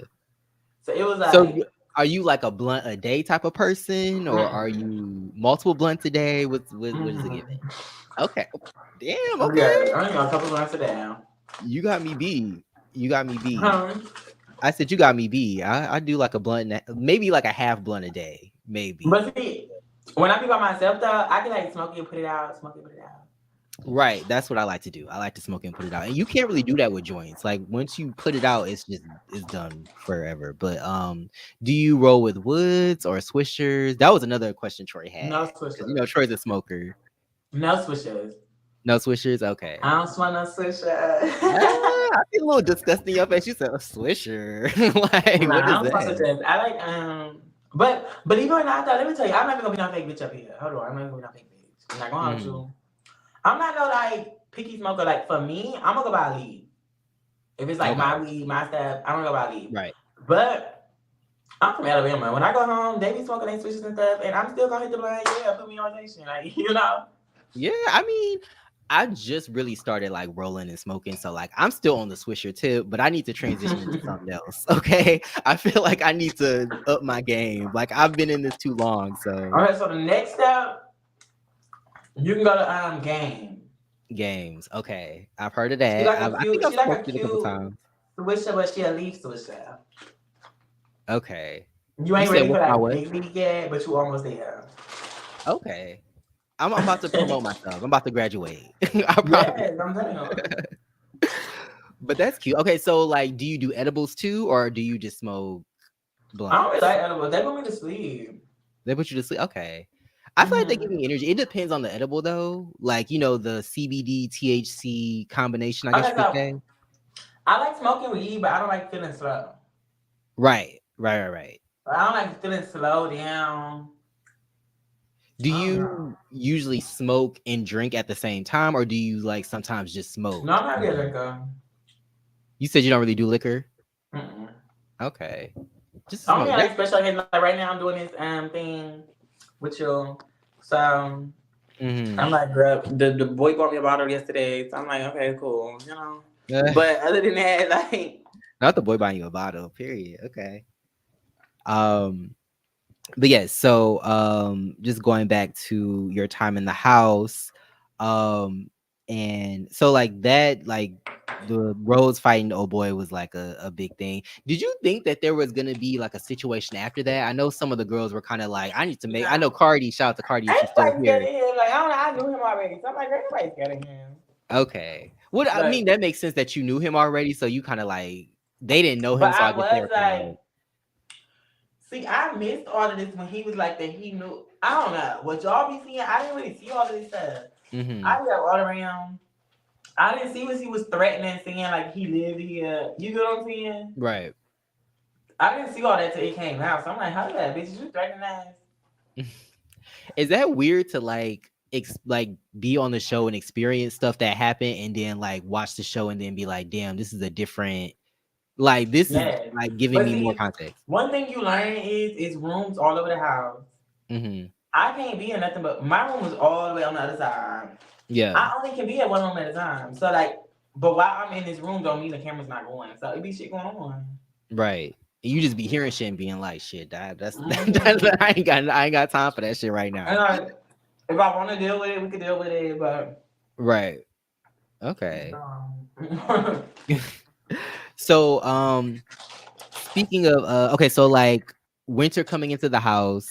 So it was So like, are you like a blunt a day type of person or are mm-mm, you multiple blunts a day? What is it mm-hmm. giving? Okay. Damn, Yeah, okay. I only got a couple months down. You got me beat. You got me beat. Um, I said you got me beat. I do like a blunt, maybe like a half blunt a day, maybe. but see, when I be by myself though, I can like smoke it, put it out, smoke it, put it out. Right, that's what I like to do. I like to smoke and put it out, and you can't really do that with joints. Like once you put it out, it's done forever. But do you roll with woods or swishers? That was another question Troy had No because swishers. Troy's a smoker. No swishers. No swishers, okay. I don't smoke no Ah, swishers. I feel a little disgusting in your face. You said a swisher. Like what Nah, is I don't smoke that? swishers. I like but even when I thought, let me tell you, I'm not even gonna be no fake bitch up here. Hold on, I'm not even gonna be no fake bitch. I'm not gonna hold Hmm. you. I'm not no like picky smoker. Like for me, I'm gonna go buy weed. If it's like Okay, my weed, my stuff, I'm gonna go buy weed. right. But I'm from Alabama. When I go home, they be smoking their switches and stuff, and I'm still gonna hit the blunt. Yeah, put me on station, like you know. Yeah, I mean, I just really started like rolling and smoking, so like I'm still on the swisher tip, but I need to transition into something else. Okay, I feel like I need to up my game. Like I've been in this too long, All so right, so the next step, you can go to game. games. Okay, I've heard of that. I think I've She like smoked a it a couple cute times. swisher, but she a leaf swisher. Okay, You you ain't said ready for what's my like what? big league yet, but you almost there. Okay, I'm about to promote myself. I'm about to graduate. I promise. Yes, I'm telling you. But that's cute. Okay, so like, do you do edibles too, or do you just smoke I don't really blunts? like edibles. They put me to sleep. They put you to sleep. Okay. I feel like they give Mm-hmm. me energy. It depends on the edible though. Like, the CBD THC combination, I guess Okay, you could so say. I like smoking weed, but I don't like feeling slow. Right. Right, right, right. I don't like feeling slow down. Do I don't know. you usually smoke and drink at the same time, or do you like sometimes just No, smoke? I'm not And really a then drinker. you said you don't really do liquor? Mm-mm. Okay. Just to Only smoke. like That's special occasions. Like right now, I'm doing this thing with you. So I'm mm-hmm. like, girl, the boy bought me a bottle yesterday. So I'm like, okay, cool, you know. But other than that, like, Not the boy buying you a bottle, period. Okay. Um but yes, so just going back to your time in the house, um and so like that, like the Rose fighting the old boy was like a big thing. Did you think that there was gonna be like a situation after that? I know some of the girls were kind of like, I know no. Cardi, shout out to Cardi if she's still Everybody's scared here. of him. Like, I don't know, I knew him already. So I'm like, everybody's scared of him. Okay, what I mean, Like, that makes sense that you knew him already, so you kind of like, they didn't know him, but so I I guess they was were kind of like, like, see, I missed all of this when he was like that he knew. I don't know. What y'all be seeing, I didn't really see all of this stuff. mm-hmm, I was all around. I didn't see what he was threatening, saying like he lived here. You get what I'm saying? right. I didn't see all that till it came out. So I'm like, how that bitch? You threatening us? Is that weird to like like be on the show and experience stuff that happened and then like watch the show and then be like, damn, this is a different, like this is Yes. like giving But me more see, context. one thing you learn is rooms all over the house. Hmm. I can't be in nothing but my room was all the way on the other side. Yeah, I only can be at one room at a time. So like, but while I'm in this room, don't mean the camera's not going. So it be shit going on. right. You just be hearing shit and being like, shit, Mm-hmm. I ain't got time for that shit right And now. like, if I want to deal with it, we could deal with it. But Right. Okay. um, So speaking of okay, so like winter coming into the house,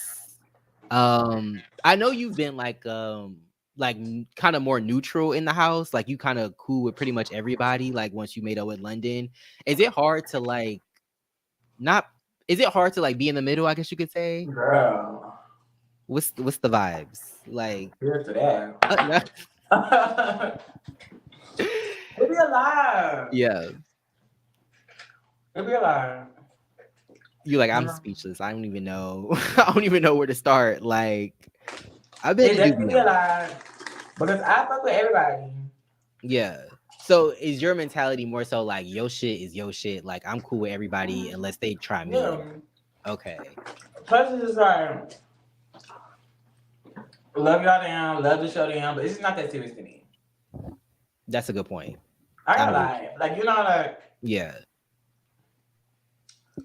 I know you've been like kind of more neutral in the house, like you kind of cool with pretty much everybody, like once you made up with London. Is it hard to like not is it hard to like be in the middle, I guess you could say? girl, What's the vibes? Like here's to no. that. It be alive. Yeah. It be alive. You like, You I'm know? speechless. I don't even know. I don't even know where to start. Like I bet It it do be definitely be alive. alive because I fuck with everybody. Yeah. So is your mentality more so like your shit is your shit? Like I'm cool with everybody unless they try me. Yeah. Okay. Plus, it's just like love y'all down, love the show down, but it's just not that serious to me. That's a good point. I I gotta agree. lie. Like, you know, like, Yeah.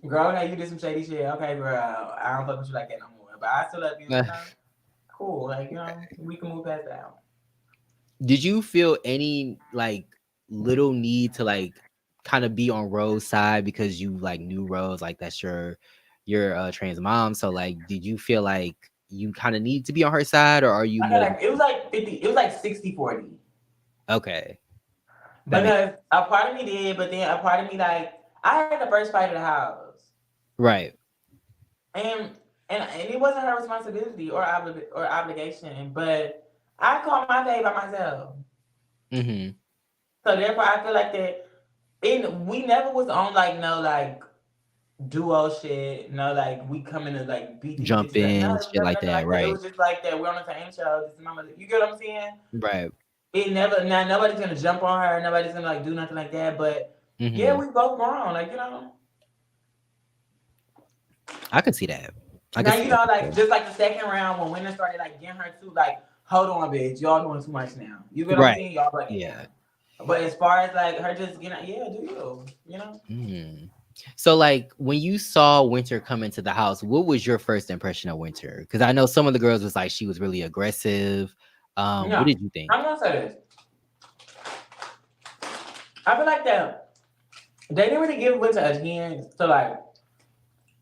girl, okay, you did some shady shit. Okay, girl, I don't fuck with you like that no more. But I still love you, you know? Cool. Like, you know, we can move past that. Did you feel any like little need to like kind of be on Rose's side because you like knew Rose, like that's your trans mom. So like did you feel like you kind of need to be on her side or are you I got more like, it was like 50, it was like 60-40. Okay, that makes Because a part of me did, but then a part of me like I had the first fight of the house, right. and and it wasn't her responsibility or obligation, but I caught my day by myself. Mm-hmm. So therefore, I feel like that. And we never was on like no like duo shit. No, like we coming to like beat these Jump bitches up. No, in, it was shit never like nothing that. like that. It Right. was just like that. We're on the same show. This is my mother. You get what I'm saying? Right. It never. Now nobody's gonna jump on her. Nobody's gonna like do nothing like that. But yeah, Mm-hmm. we both grown. Like you know. I could see that. I could Now see you that know, for like sure. just like the second round when women started like getting her too, like, hold on, bitch, y'all doing too much now. You get what I'm Right. saying? Y'all breaking Yeah. down. But as far as like her just getting, yeah, do you? You know? Mm. So, like, when you saw Winter come into the house, what was your first impression of Winter? Because I know some of the girls was like she was really aggressive. What Yeah. did you think? I'm gonna say this. I feel like that they didn't really give Winter a chance to like.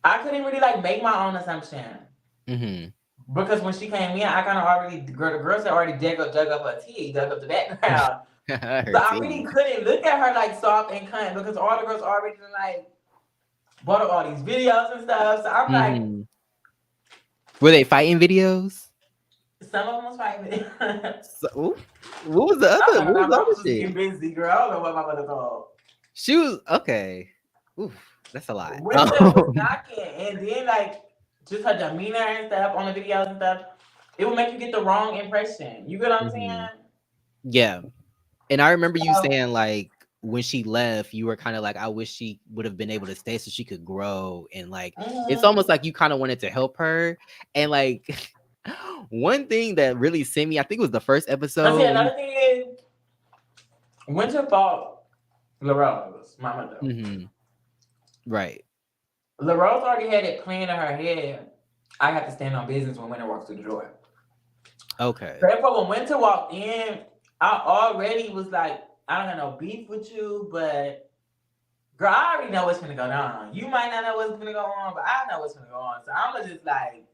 I couldn't really like make my own assumption Mm-hmm. because when she came in, I kind of already the girls had already dug up her tea, dug up the background. So Her I really titties. couldn't look at her like soft and cunt because all the girls already like bought up all these videos and stuff. So I'm like, Mm-hmm. Were they fighting videos? some of them was fighting. So, what was the I other? don't know. What was My the mom other was just getting shit? busy, girl. I don't know what my mother called. She was okay. Oof, that's a lot. Winter was knocking, and then like just her demeanor and stuff on the videos and stuff, it would make you get the wrong impression. You get what I'm saying? Mhm. Yeah. And I remember you So, saying like when she left, you were kind of like, I wish she would have been able to stay so she could grow. And like it's mm-hmm. almost like you kind of wanted to help her. And like one thing that really sent me, I think it was the first And see, episode. another thing is, Winter fought LaRose, my mother. Mhm. Right. LaRose already had it planned in her head. I have to stand on business when Winter walks through the door. Okay. Therefore, when Winter walked in, I already was like, I don't have no beef with you, but girl, I already know what's gonna go down. You might not know what's gonna go on, but I know what's gonna go on. So I'm gonna just like,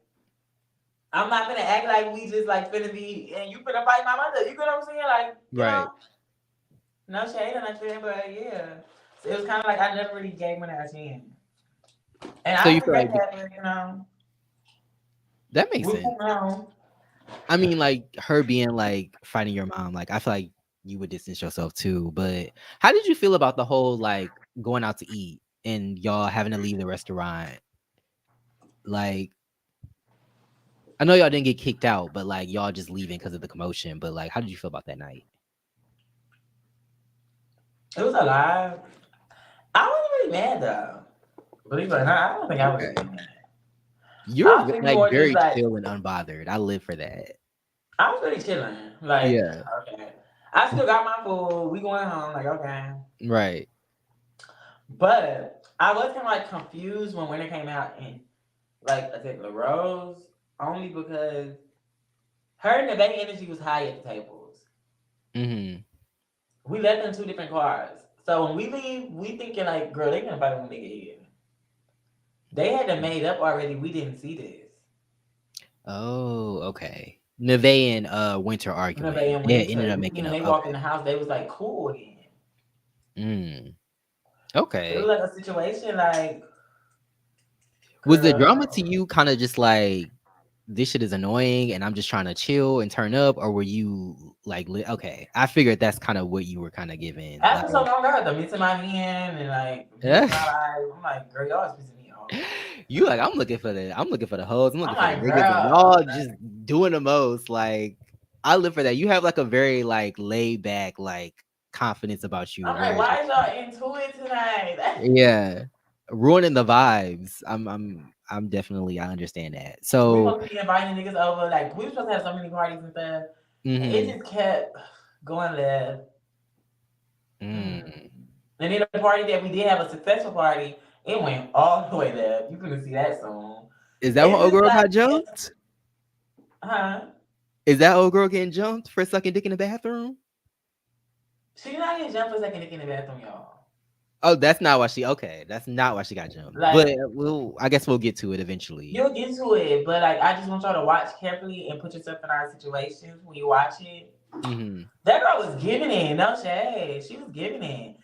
I'm not gonna act like we just like finna be, and you finna fight my mother. You get what I'm saying? Like, you Right. know, no shade or nothing, but yeah. So it was kind of like I never really gave Winter a chance, and So I you feel regret like that, but you know, that makes we sense. move on. I mean, like her being like fighting your mom, like I feel like you would distance yourself too. But how did you feel about the whole like going out to eat and y'all having to leave the restaurant? Like, I know y'all didn't get kicked out, but like y'all just leaving because of the commotion. But like, how did you feel about that night? It was a lie. I wasn't really mad though. Believe it or not, I don't think I was Okay, really mad. I you're was thinking like more just very like chill and unbothered. I live for that. I was really chilling. Like, Yeah, okay. I still got my food. We going home. Like, okay. right. But I was kind of like confused when Winter came out and like attacked LaRose only because her and the Bay energy was high at the tables. Hmm. We left in two different cars. So when we leave, we thinking like, girl, they gonna fight when they get here. They had them made up already. We didn't see this. Oh, okay. Neve and Winter The Bay arguing. and Yeah, ended Winter. up We seen making when up. they walked in Okay. the house, they was like cool again. Mm, It was okay. like a situation like, Was the drama to girl. you kind of just like this shit is annoying and I'm just trying to chill and turn up, or were you like, okay, I figured that's kind of what you were kind of giving, like, After so long, I heard the mist in my hand and like mist in my eyes. I'm like, girl, y'all is pissing me off. you like I'm looking for the hoes, I'm I'm looking for the like, niggas, and girl, y'all just doing the most. Like, I live for that. You have like a very like laid back like confidence about you, I'm where like, it's why just is y'all into it tonight? yeah, ruining the vibes. I'm definitely I understand that. We So, supposed to be inviting niggas over. Like, we were supposed to have so many parties and stuff. And it mhm. just kept going left. Mm. Mm. And then the party that we did have a successful party, it went all the way left. You gonna see that soon. Is that when It's old just girl like, got jumped? huh? Is that old girl getting jumped for sucking dick in the bathroom? She did not get jumped for a second in the bathroom, y'all. Oh, that's not why she okay. That's not why she got jumped. But Like, I guess we'll get to it eventually. you'll get to it, but like I just want y'all to watch carefully and put yourself in our situations when you watch it. Mm-hmm. That girl was giving it, no shade. She was giving it.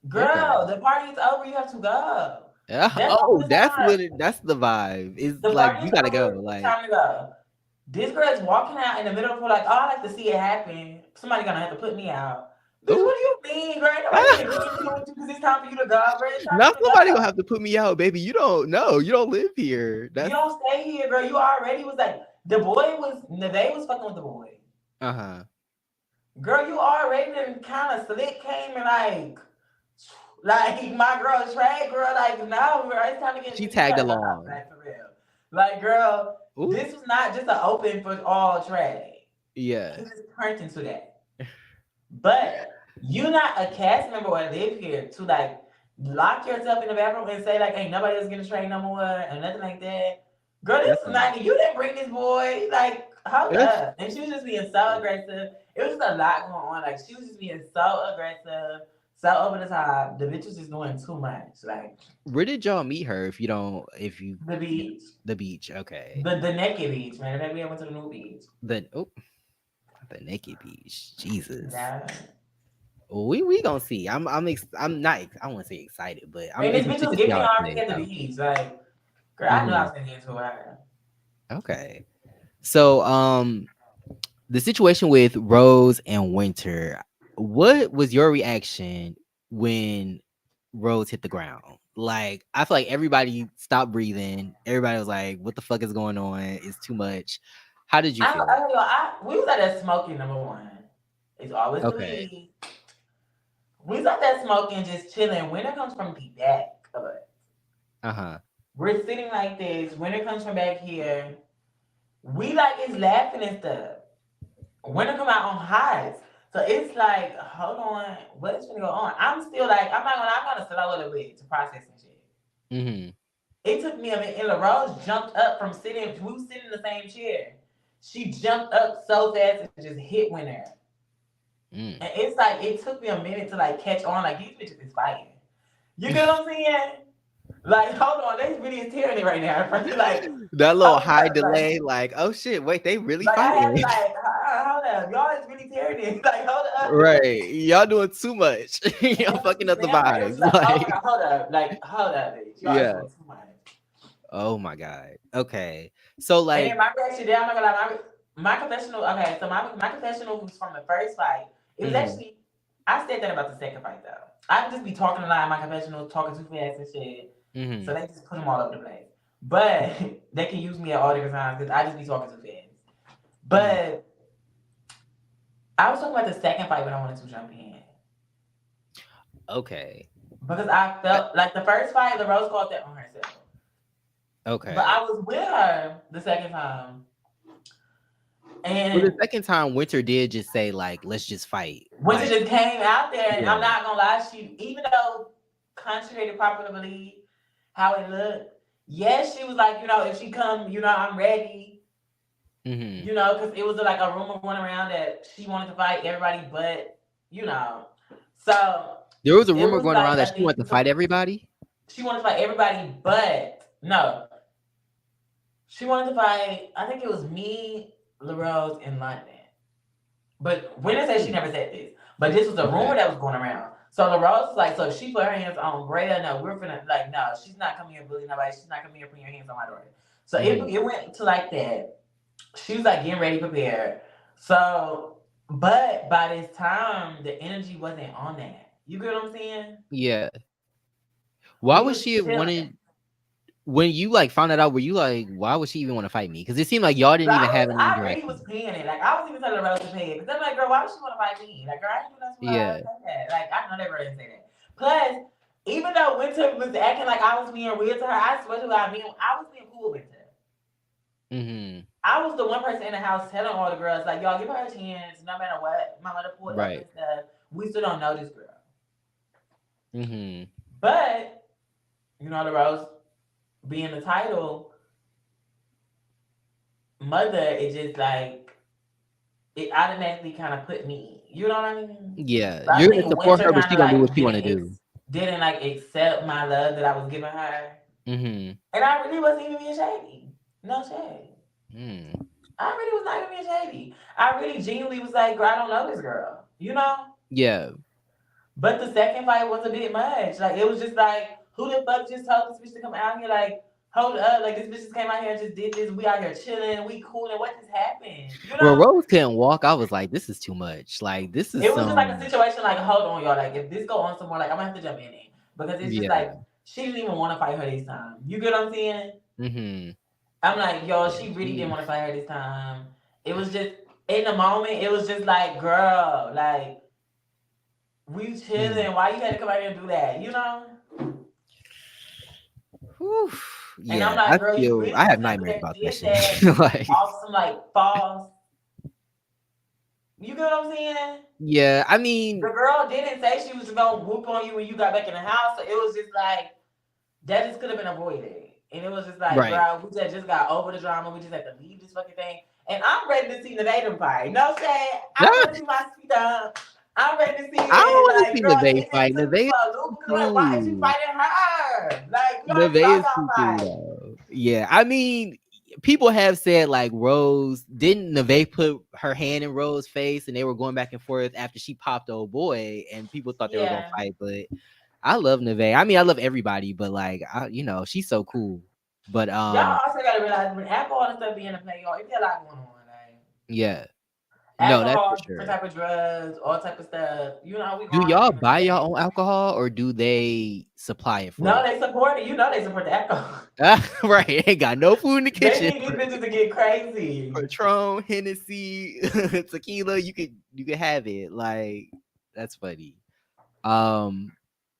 Okay. Girl, the party is over. You have to go. Yeah. That's all Oh, the that's time. literally that's the vibe. It's The like party you is gotta go. over. It's Like, time to go. This girl is walking out in the middle of the pool like, oh, I like to see it happen. Somebody gonna have to put me out. Bitch, oh, what do you mean, girl? Ain't nobody finna get into it with you because it's time for you to go, girl. It's time for now you to somebody gonna go. have to put me out, baby. You don't know. You don't live here. You That's don't stay here, girl. You already was like the boy was Neve was fucking with the boy. uh-huh. Girl, you already done kind of slick came and like my girl Trey, girl, like no, girl, it's time to get She into you tagged gotta go, along. like for real. Like, girl, Ooh, this was not just an open for all Trey. yeah. He just turned into that. But you're not a cast member or live here to like lock yourself in the bathroom and say like ain't nobody else gonna train no more and nothing like that. Girl, this That's was not. 90. You didn't bring this boy. Like, hold up. And she was just being so aggressive. It was just a lot going on. Like, she was just being so aggressive, so over the top. The bitch was just doing too much. Like, Where did y'all meet her if you don't if you the beach, the beach, okay. the naked beach, man. Maybe I went to the new beach. The oh the naked beach. Jesus. Yeah. We gonna see. I'm not I won't say excited, but I'm Man, this bitch interested was to see giving how me it already plays at the out. beach. Like, girl, I knew I Hmm. was gonna get into her. Okay. So the situation with Rose and Winter, what was your reaction when Rose hit the ground? Like, I feel like everybody stopped breathing. Everybody was like, what the fuck is going on? It's too much. How did you feel? We was at that smoking number one. It's always the Okay. weed. We was at that smoking, just chilling. When it comes from the back of us, Uh-huh. we're sitting like this. When it comes from back here, we like is laughing and stuff. When it come out on highs. So it's like, hold on, what's gonna go on? I'm still like, I'm gonna slow a little bit to process and shit. Mm-hmm. It took me a minute. And LaRose jumped up from sitting, we was sitting in the same chair. She jumped up so fast and just hit Winter. Mm. And it's like, it took me a minute to like catch on, like, these bitches is fighting. You get what I'm saying? Like, hold on, they really is tearing it right now. Like, That little hold high up, delay, like, oh shit, wait, they really like I had fighting. to like, hold up, y'all is really tearing it. Like, hold up. Right. Y'all doing too much. Y'all And fucking the up the vampire was vibes. like, oh my Like, god, hold up, bitch. Y'all is yeah. doing too much. Oh my God. Okay. So And like, then my reaction there, I'm not gonna lie, my confessional, okay, so my confessional was from the first fight. It was mhm, actually, I said that about the second fight though. I could just be talking a lot in my confessional, talking too fast and shit. So mhm, they just put them all over the place. But they can use me at all different times because I just be talking too fast. mhm. But I was talking about the second fight when I wanted to jump in. Okay. Because I I- felt like the first fight, the Rose called that on herself. But Okay. I was with her the second time. Well, the And second time Winter did just say like, let's just fight. when she Like, just came out there, and yeah. I'm not gonna lie, she even though country to properly believe how it looked, yes, she was like, if she come, I'm ready, Mhm. because it was like a rumor going around that she wanted to fight everybody, but you know, so There was a it rumor was going like around that a she thing. wanted to fight everybody. She wanted to fight everybody, but no, she wanted to fight. I think it was me, LaRose, and London. But Winter said she Hmm. never said this. But this was a Okay. rumor that was going around. So LaRose was like, so if she put her hands on Braya, no, we're finna like, no, she's not coming here bullying nobody. She's not coming here putting your hands on my daughter. So it, Mhm. it went to like that. She was like getting ready, prepared. So, but by this time, the energy wasn't on that. You get what I'm saying? Yeah. Why We was was she chilling. wanting when you like found that out? Were you like, why would she even want to fight me? Because it seemed like y'all didn't But even have any I really was interaction. paying it. Like I was even telling Rose to pay it because I'm like, girl, why would she want to fight me? Like, girl, I ain't doing nothing to her. Yeah. Say that. Like, I know that girl didn't say that. Plus, even though Winter was acting like I was being weird to her, I swear to God, I was being cool with her. Mhm. I was the one person in the house telling all the girls, like, y'all give her a chance, no matter what. My mother pulled up Right. and stuff. We still don't know this girl. Mhm. But, the Rose being the title, mother, it just like it automatically kind of put me. You know what I mean? Yeah. So I You're gonna think support Winter her, but kind she of gonna do what like she want to do. didn't like accept my love that I was giving her, Mhm. and I really wasn't even being shady. No shade. Mm. I really was not even being shady. I really genuinely was like, girl, I don't know this girl, you know? Yeah. But the second fight was a bit much. Like, it was just like, who the fuck just told this bitch to come out here? Like, hold up. Like, this bitch just came out here and just did this. We out here chilling. We cool. And what just happened? You Where know? Rose couldn't walk, I was like, this is too much. Like, this is It was just like a some. situation like, hold on, y'all. Like, if this go on somewhere, like, I'm gonna have to jump in it. Because it's just Yeah. like, she didn't even want to fight her this time. You get what I'm saying? Mm-hmm. I'm like, yo, Yeah. she really didn't She. want to fight her this time. It was just, in the moment, it was just like, girl, like, we Mm. chilling. Why you had to come out here and do that? You know? Whew. And I'm Yeah, I like, girl, you feel really I have just sat nightmares there and about that did shit. that Like, off some like false. You get what I'm saying? yeah, I The mean, girl didn't say she was gonna whoop on you when you got back in the house. So it was just like that just could have been avoided. And it was just like, right. girl, we just got over the drama. We just had to leave this fucking thing. And I'm ready to see the Natum fight. You know what I'm saying? I want to see my sweet dog. I'm ready to see I don't it. want to Like, see girl, Neve it just fight. took me Neve for a is loop because like, why is you cool. fighting her? Like, you Neve already saw is y'all too cool fight. though. Yeah, I mean, people have said like Rose didn't Neve put her hand in Rose's face, and they were going back and forth after she popped old boy, and people thought they were gonna Yeah. fight. But I love Neve. I mean, I love everybody, but like, she's so cool. But Y'all also gotta realize when alcohol and stuff be in the play, y'all, it be a lot going on. Like yeah, no, that's for alcohol, different sure. type of drugs, all type of stuff. You know, we Do growing up y'all in the buy your state. own alcohol or do they supply it for No, you? they support it. You know they support the alcohol. Right, ain't got no food in the They kitchen. need these bitches to get crazy. Patron, Hennessy, tequila, you could have it. Like that's funny. Um,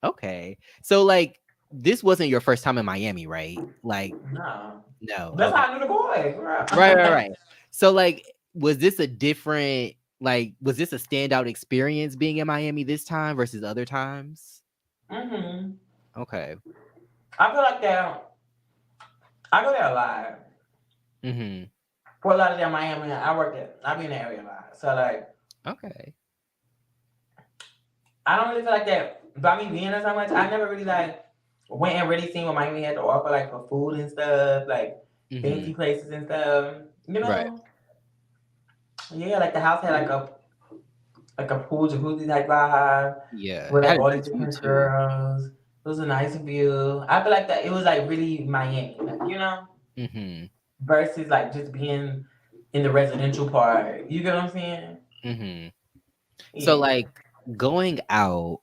okay. So like this wasn't your first time in Miami, right? Like No. no. That's Okay. how I knew the boy. Right, right, Girl. right. So like was this a different was this a standout experience being in Miami this time versus other times? hmm Okay. I feel like that. I go there a lot. Mhm. For a lot of them, Miami, I work there. I be in the area a lot. So like, Okay. I don't really feel like that. By me being there so much, I never really like went and really seen what Miami had to offer, like for food and stuff, like fancy Mhm. places and stuff. You Right. know, yeah, like the house had like a pool jacuzzi type vibe Yeah. with It like had a all these nice view different too. girls. It was a nice view. I feel like that it was like really Miami, like, you know, Mhm. versus like just being in the residential part. You get what I'm saying? Mhm. So Yeah. like going out,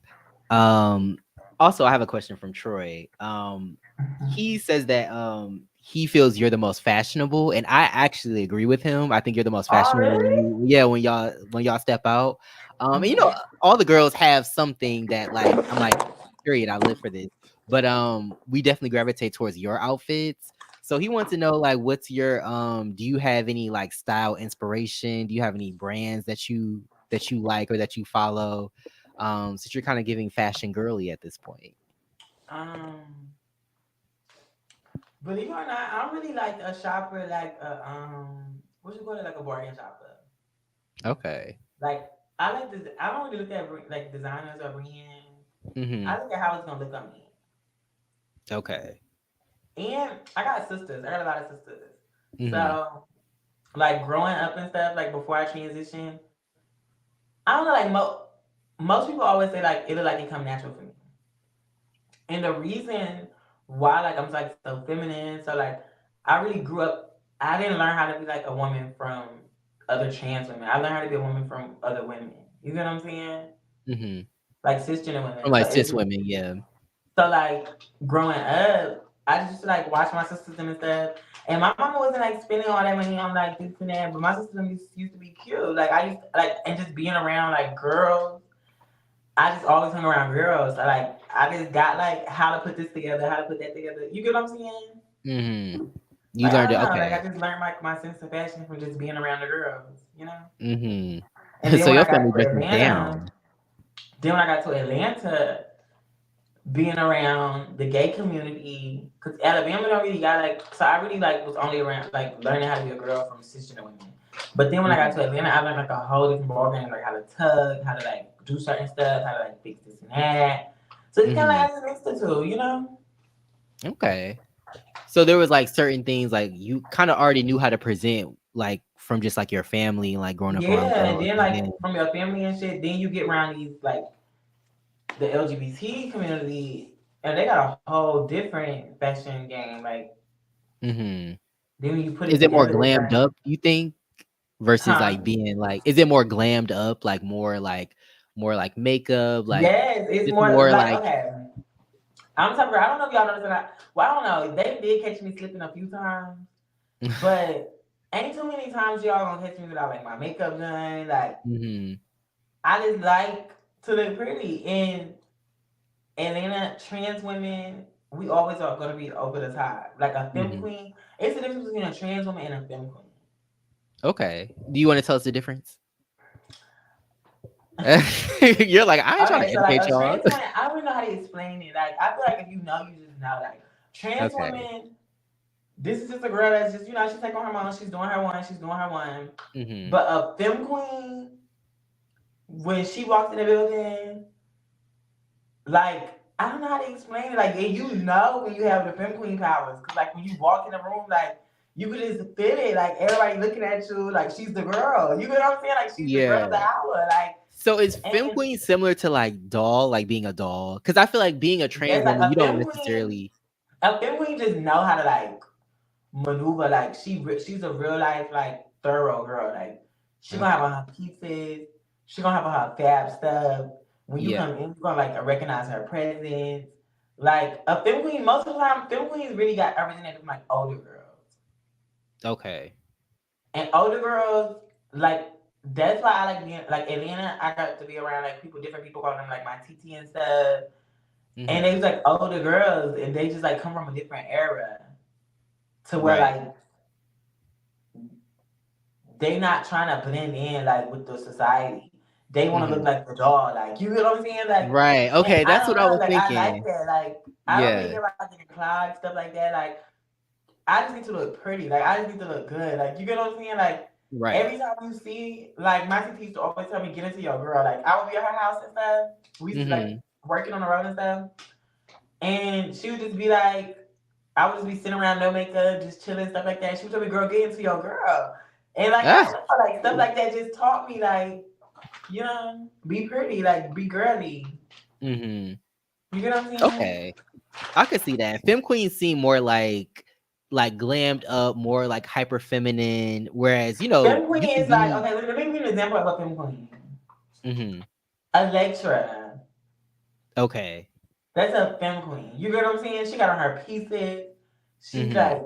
um also I have a question from Troy. He says that he feels you're the most fashionable, and I actually agree with him. I think you're the most Oh, fashionable when really? when y'all step out. And Okay. all the girls have something that like I'm like, period, I live for this. But we definitely gravitate towards your outfits. So he wants to know like what's your do you have any like style inspiration? Do you have any brands that you like or that you follow? Since you're kind of giving fashion girly at this point. Um, Believe it or not, I'm really like a shopper, like a what you call it, like a bargain shopper. Okay. Like I like this. I don't really look at like designers or brands. Mm-hmm. I look at how it's gonna look on me. Okay. And I got sisters. I got a lot of sisters. Mm-hmm. So like growing up and stuff, like before I transitioned, I don't know. Like most people always say like it look like it come natural for me. And the reason why like I'm like so feminine, so like I really grew up. I didn't learn how to be like a woman from other trans women. I learned how to be a woman from other women. You get what I'm saying? Mm-hmm. Like cisgender From women. So like it's cis just women, yeah. so like growing up, I just like watch my sisters and stuff. And my mama wasn't like spending all that money on like this and that, but my sisters used to be cute. Like I used to, like and just being around like girls. I just always hung around girls. So, like I just got like how to put this together, how to put that together. You get what I'm saying? Mm-hmm. You Like I learned don't it. know. Like Okay. I just learned my sense of fashion from just being around the girls, you know. And Mm-hmm. then So when your I got family to dresses Atlanta, down. then when I got to Atlanta, being around the gay community, because Alabama don't really got like. So I really like was only around like learning how to be a girl from cisgender women. But then when I got Mm-hmm. to Atlanta, I learned like a whole different ballgame, like how to tug, how to like do certain stuff, how to like fix this and that. So it's kind of Mm-hmm. like I just mixed the two, you know. Okay. So there was like certain things like you kind of already knew how to present like from just like your family, like growing up around Yeah, and girls, then and like then from your family and shit, then you get around these like the LGBT community, and they got a whole different fashion game. Like hmm then when you put it is it more together, it's glammed like, up, you think, versus huh? like being like, is it more glammed up, more like makeup, like Yes, it's just more more like like okay. I'm talking. I don't know if y'all noticed or not. Well, I don't know. They did catch me slipping a few times, but ain't too many times y'all gonna catch me without like my makeup done. Like hmm I just like to look pretty. And Atlanta trans women, we always are gonna be over the top. Like a femme hmm queen. It's the difference between a trans woman and a femme queen. okay, do you want to tell us the difference? You're like, I ain't trying to Okay, so like educate a y'all. trans woman, I don't even know how to explain it. Like I feel like if you know, you just know. Like trans Okay. women, this is just a girl that's just she's taking hormones, she's doing her one, she's doing her one. hmm But a femme queen, when she walks in the building, like I don't know how to explain it. Like and you know when you have the femme queen powers, cause like when you walk in the room, like you could just feel it. Like everybody looking at you, like she's the girl. You know what I'm saying? Like she's the girl of the Yeah. hour. Like So is femme and queen similar to like doll, like being a doll? Because I feel like being a trans yes, like woman, you a don't femme queen, necessarily. a femme queen just know how to like maneuver. Like she's a real life like thorough girl. Like she gonna have Okay. on her pieces. She gonna have on her fab stuff. When you Yeah. come in, you gonna like recognize her presence. Like a femme queen, most of the time, femme queens really got originated from like older girls. Okay. And older girls, like that's why I like being like Atlanta. I got to be around like people, different people call them like my TT and stuff. And they hmm was like older girls, and they just like come from a different era to where Right. like they not trying to blend in like with the society. They want to look hmm like the doll. Like you get what I'm saying? Like, Right. and Okay. I That's don't what I know. was Like I like thinking. that. Like I don't really Yeah. care about getting clogged stuff like that. Like I just need to look pretty. Like I just need to look good. Like you get what I'm saying? Like Right. every time you see, like my CT used to always tell me, get into your girl. Like I would be at her house and stuff. We used to like hmm working on the road and stuff. And she would just be like, I would just be sitting around no makeup, just chilling, stuff like that. She would tell me, girl, get into your girl. And like I Ah. don't know, like stuff like that just taught me like, be pretty, like be girly. hmm You get what I'm saying? Okay. I could see that. Femme queens seem more like glammed up, more like hyper feminine. Whereas, Femme you queen can is like, be. okay, let me give you an example of a femme queen. hmm Electra. Okay. That's a femme queen. You get what I'm saying? She got on her pieces. She's hmm like,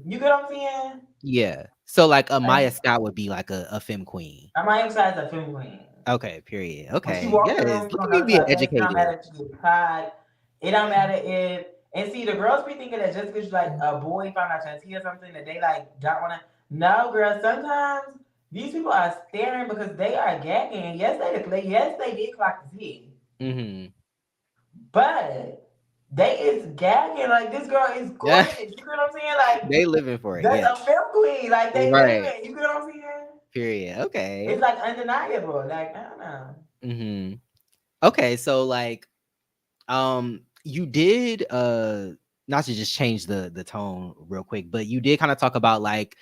you get what I'm saying? Yeah. So like a Like, Maya Scott would be like a femme queen. I'm my side is a femme queen. Okay. Period. When she Okay. walks in the Yes. room, you Look at don't me notice being her face. It don't educated. matter if she get cried. It don't matter if and see the girls be thinking that just because like a boy found out your tea or something that they like don't wanna. No, girl. Sometimes these people are staring because they are gagging. Yes, they did clock the tea, hmm but they is gagging. Like this girl is Yeah. gorgeous. You know what I'm saying? Like They living for it. that's Yes. a film queen. Like they Right. living. You know what I'm saying? Period. It's Okay. like undeniable. Like I don't know. hmm Okay. So like, you did not to just change the tone real quick, but you did kind of talk about like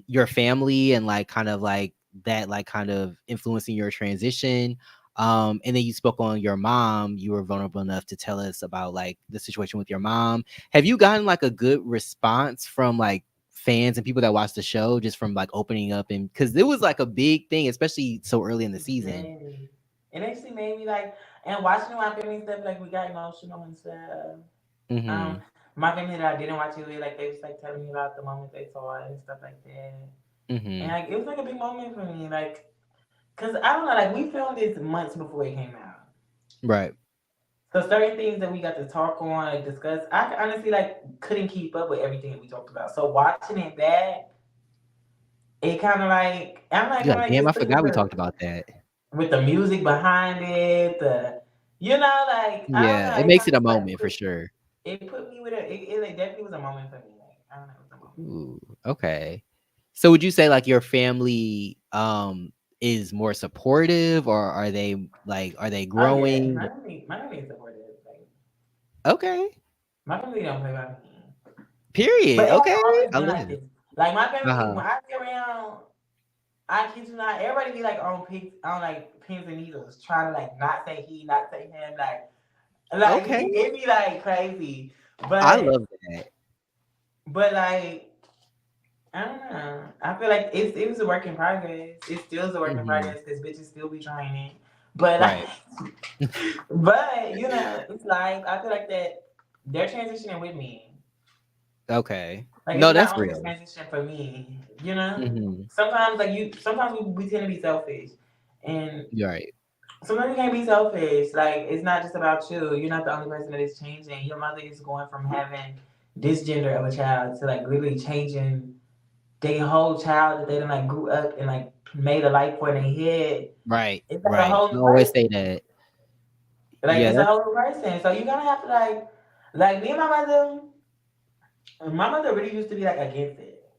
your family and like kind of like that like kind of influencing your transition. And then you spoke on your mom. You were vulnerable enough to tell us about like the situation with your mom. Have you gotten like a good response from like fans and people that watch the show just from like opening up, and because it was like a big thing, especially so early in the season? Yes. It actually made me like, and watching my family stuff, like we got emotional and stuff. Um, Mm-hmm. my family that I didn't watch it with, like they was like telling me about the moment they saw it and stuff like that. And Mm-hmm. like it was like a big moment for me, like, cause I don't know, like we filmed this months before it came out. Right. So certain things that we got to talk on, like discuss, I honestly like couldn't keep up with everything that we talked about. So watching it back, it kind of like I'm like You're kind like, of like damn, I just put it forgot we talked about that. with the music behind it, like I don't Yeah, know, it it makes kind it of a just like moment for sure. it put me with it like, definitely was a moment for me. Like I don't know, it was a moment. Ooh, okay. So would you say like your family is more supportive, or are they Oh yeah, growing? my family is supportive. Like Okay. my family don't play about me. But Period. it hasn't Okay. always I been love like it. this. Like my family, Uh-huh. when I be around, I kid you not, everybody be like on like pins and needles, trying to like not say he, not say him, like Okay. it be like crazy. I But love that. like I don't know. I feel like it was a work in progress. It still is a work in Mhm. progress because bitches still be trying it. But Right. but it's like I feel like that they're transitioning with me. Okay. Like No, it's that's not only a real. transition for me. Mhm. Sometimes sometimes we tend to be selfish, and You're right. sometimes you can't be selfish. Like it's not just about you. You're not the only person that is changing. Your mother is going from having this gender of a child to like literally changing their whole child that they done like grew up and like made a life for in their head. Right. It's like a Right. whole I new always say person. that. Like Yeah, it's a that's whole new person. So you gonna have to like me and my mother really used to be like against it.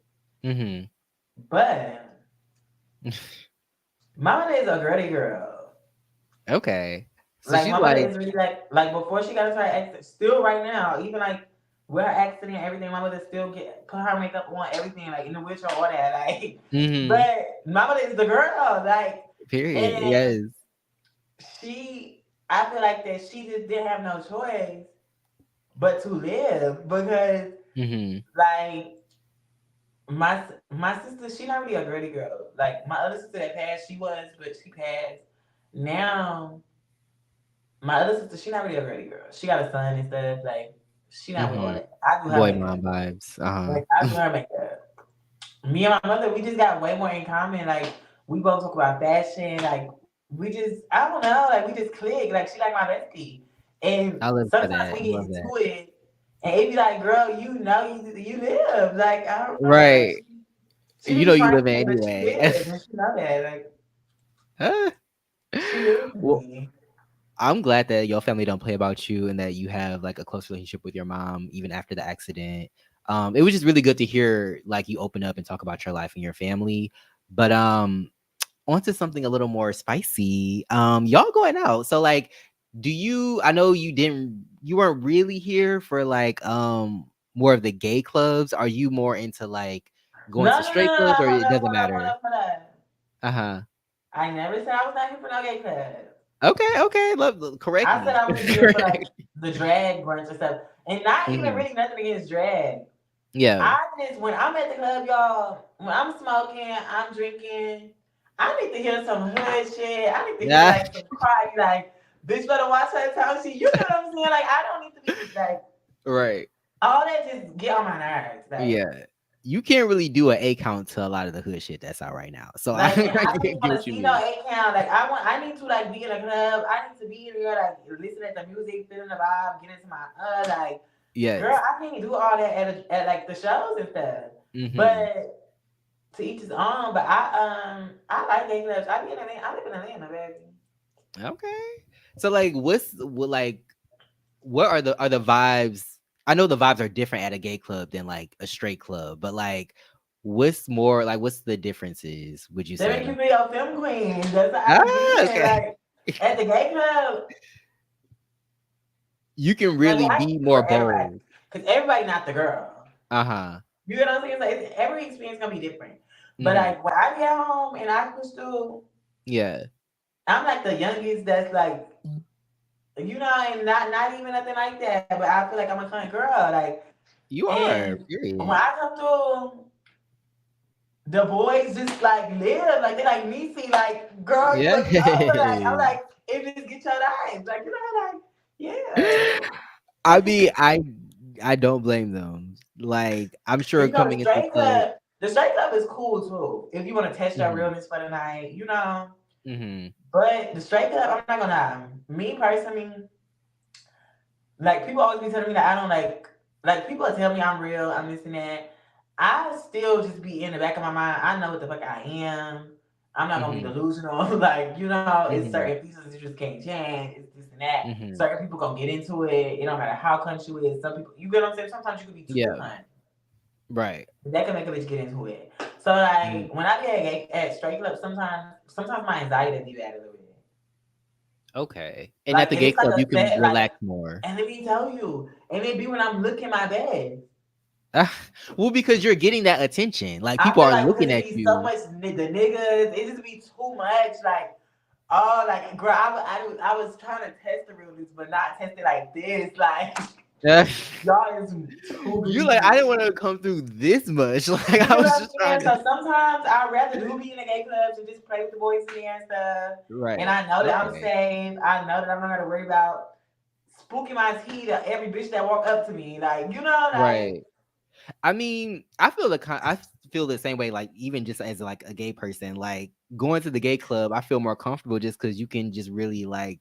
mhm. But my mother is a girly girl. Okay. So Like she's my mother like is really like before she got into her accident, still right now, even like with her accident and everything, my mother still get put her makeup on everything, like in the wheelchair or that. Like mhm. but my mother is the girl, like Period. and Yes. I feel like that she just didn't have no choice but to live because Mhm. like my sister, she not really a girly girl. Like my other sister that passed, she was, but she passed. Now my other sister, she not really a girly girl. She got a son and stuff. Like she not with all Mhm. that. I do her Boy mom makeup. vibes. Uh-huh. Like I do her makeup. Me and my mother, we just got way more in common. Like we both talk about fashion. Like we just, I don't know. Like we just click. Like she like my bestie. And I live for sometimes that. we I get love that. into it, and it be like, girl, you know, you live. Like I don't know. Like Right. she You be know you trying live to, but she anyway. lives, and she know that. Like Huh? she lives with Well, me. I'm glad that your family don't play about you and that you have like a close relationship with your mom even after the accident. It was just really good to hear like you open up and talk about your life and your family. But onto something a little more spicy. Y'all going out. So like I know you weren't really here for like more of the gay clubs. Are you more into like No, going to no, no, straight no, clubs no. or Hold it up, doesn't hold up, hold matter? up, hold up. Uh-huh. I never said I was not here for no gay club. Okay, okay. Correct I said me. I was here for like Correct. the drag brunch and stuff, and not even Mhm. really nothing against drag. Yeah. I just when I'm at the club, y'all, when I'm smoking, I'm drinking. I need to hear some hood shit. I need to hear Yeah. like some cry, like bitch better watch her tongue. She, you know what I'm saying? Like I don't need to be like Right. all that. Just get on my nerves. Yeah. You can't really do an A count to a lot of the hood shit that's out right now. So I, And I I don't get even want what to you see no mean. account. Like I need to like be in a club. I need to be in there, like listening to the music, feeling the vibe, getting into my like girl, Yes. I can't do all that at like the shows and stuff. Mhm. But to each his own. But I like gay clubs. I be in Atlanta. I live in Atlanta, baby. Okay. So like what are the vibes? I know the vibes are different at a gay club than like a straight club, but like what's the differences, would you They say? make you Like feel film queen. That's how I be being. okay. Like at the gay club, You can like really I be can't do more for everybody. bold. Cause everybody not the girl. Uh-huh. You know what I'm saying? Like every experience gonna be different. But Mhm. like when I be at home and I push through, Yeah. I'm like the youngest that's like, and not even nothing like that. But I feel like I'm a kind of girl. Like, You are, and when period. I come through, the boys just like live, like they like me see, like, girl, you Yeah. wasn't over. Like I'm like, it just get your eyes. Like, like, yeah. I mean, I don't blame them. Like, I'm And sure the coming into the straight club. club, is cool too. If you want to test your Mhm. realness for the night. Mhm. But the straight club, I'm not gonna lie. Me personally, like people always be telling me that I don't like people tell me I'm real, I'm this and that. I still just be in the back of my mind. I know what the fuck I am. I'm not gonna be Mhm. delusional. Like, it's Mhm. certain pieces you just can't change. It's this and that. Mhm. Certain people gonna get into it. It don't matter how cunt you is. Some people, you get what I'm saying? Sometimes you could be too Yeah. cunt. Right. That can make a bitch get into it. So Mhm. like when I be at straight club, sometimes my anxiety be bad a little bit. Okay. And at Like the and gay it's like club, a you can set, like relax more. and let me tell you, and it be when I'm looking my bed. Well, because you're getting that attention. Like I people feel are like because looking it at be so you. much the niggas, it just be too much. Like, oh, like, girl, I was trying to test the realness, but not test it like this. Like, y'all is too You like I greedy. didn't want to come through this much. Like You I get was what I'm just trying saying? to. So sometimes I'd rather do be in the gay clubs and just play with the boys in there and stuff. And Right. I know that I'm Okay. safe. I know that I'm not gonna worry about spooking my tea to every bitch that walk up to me. Like, like Right. I mean, I feel the same way. Like even just as like a gay person, like going to the gay club, I feel more comfortable just because you can just really like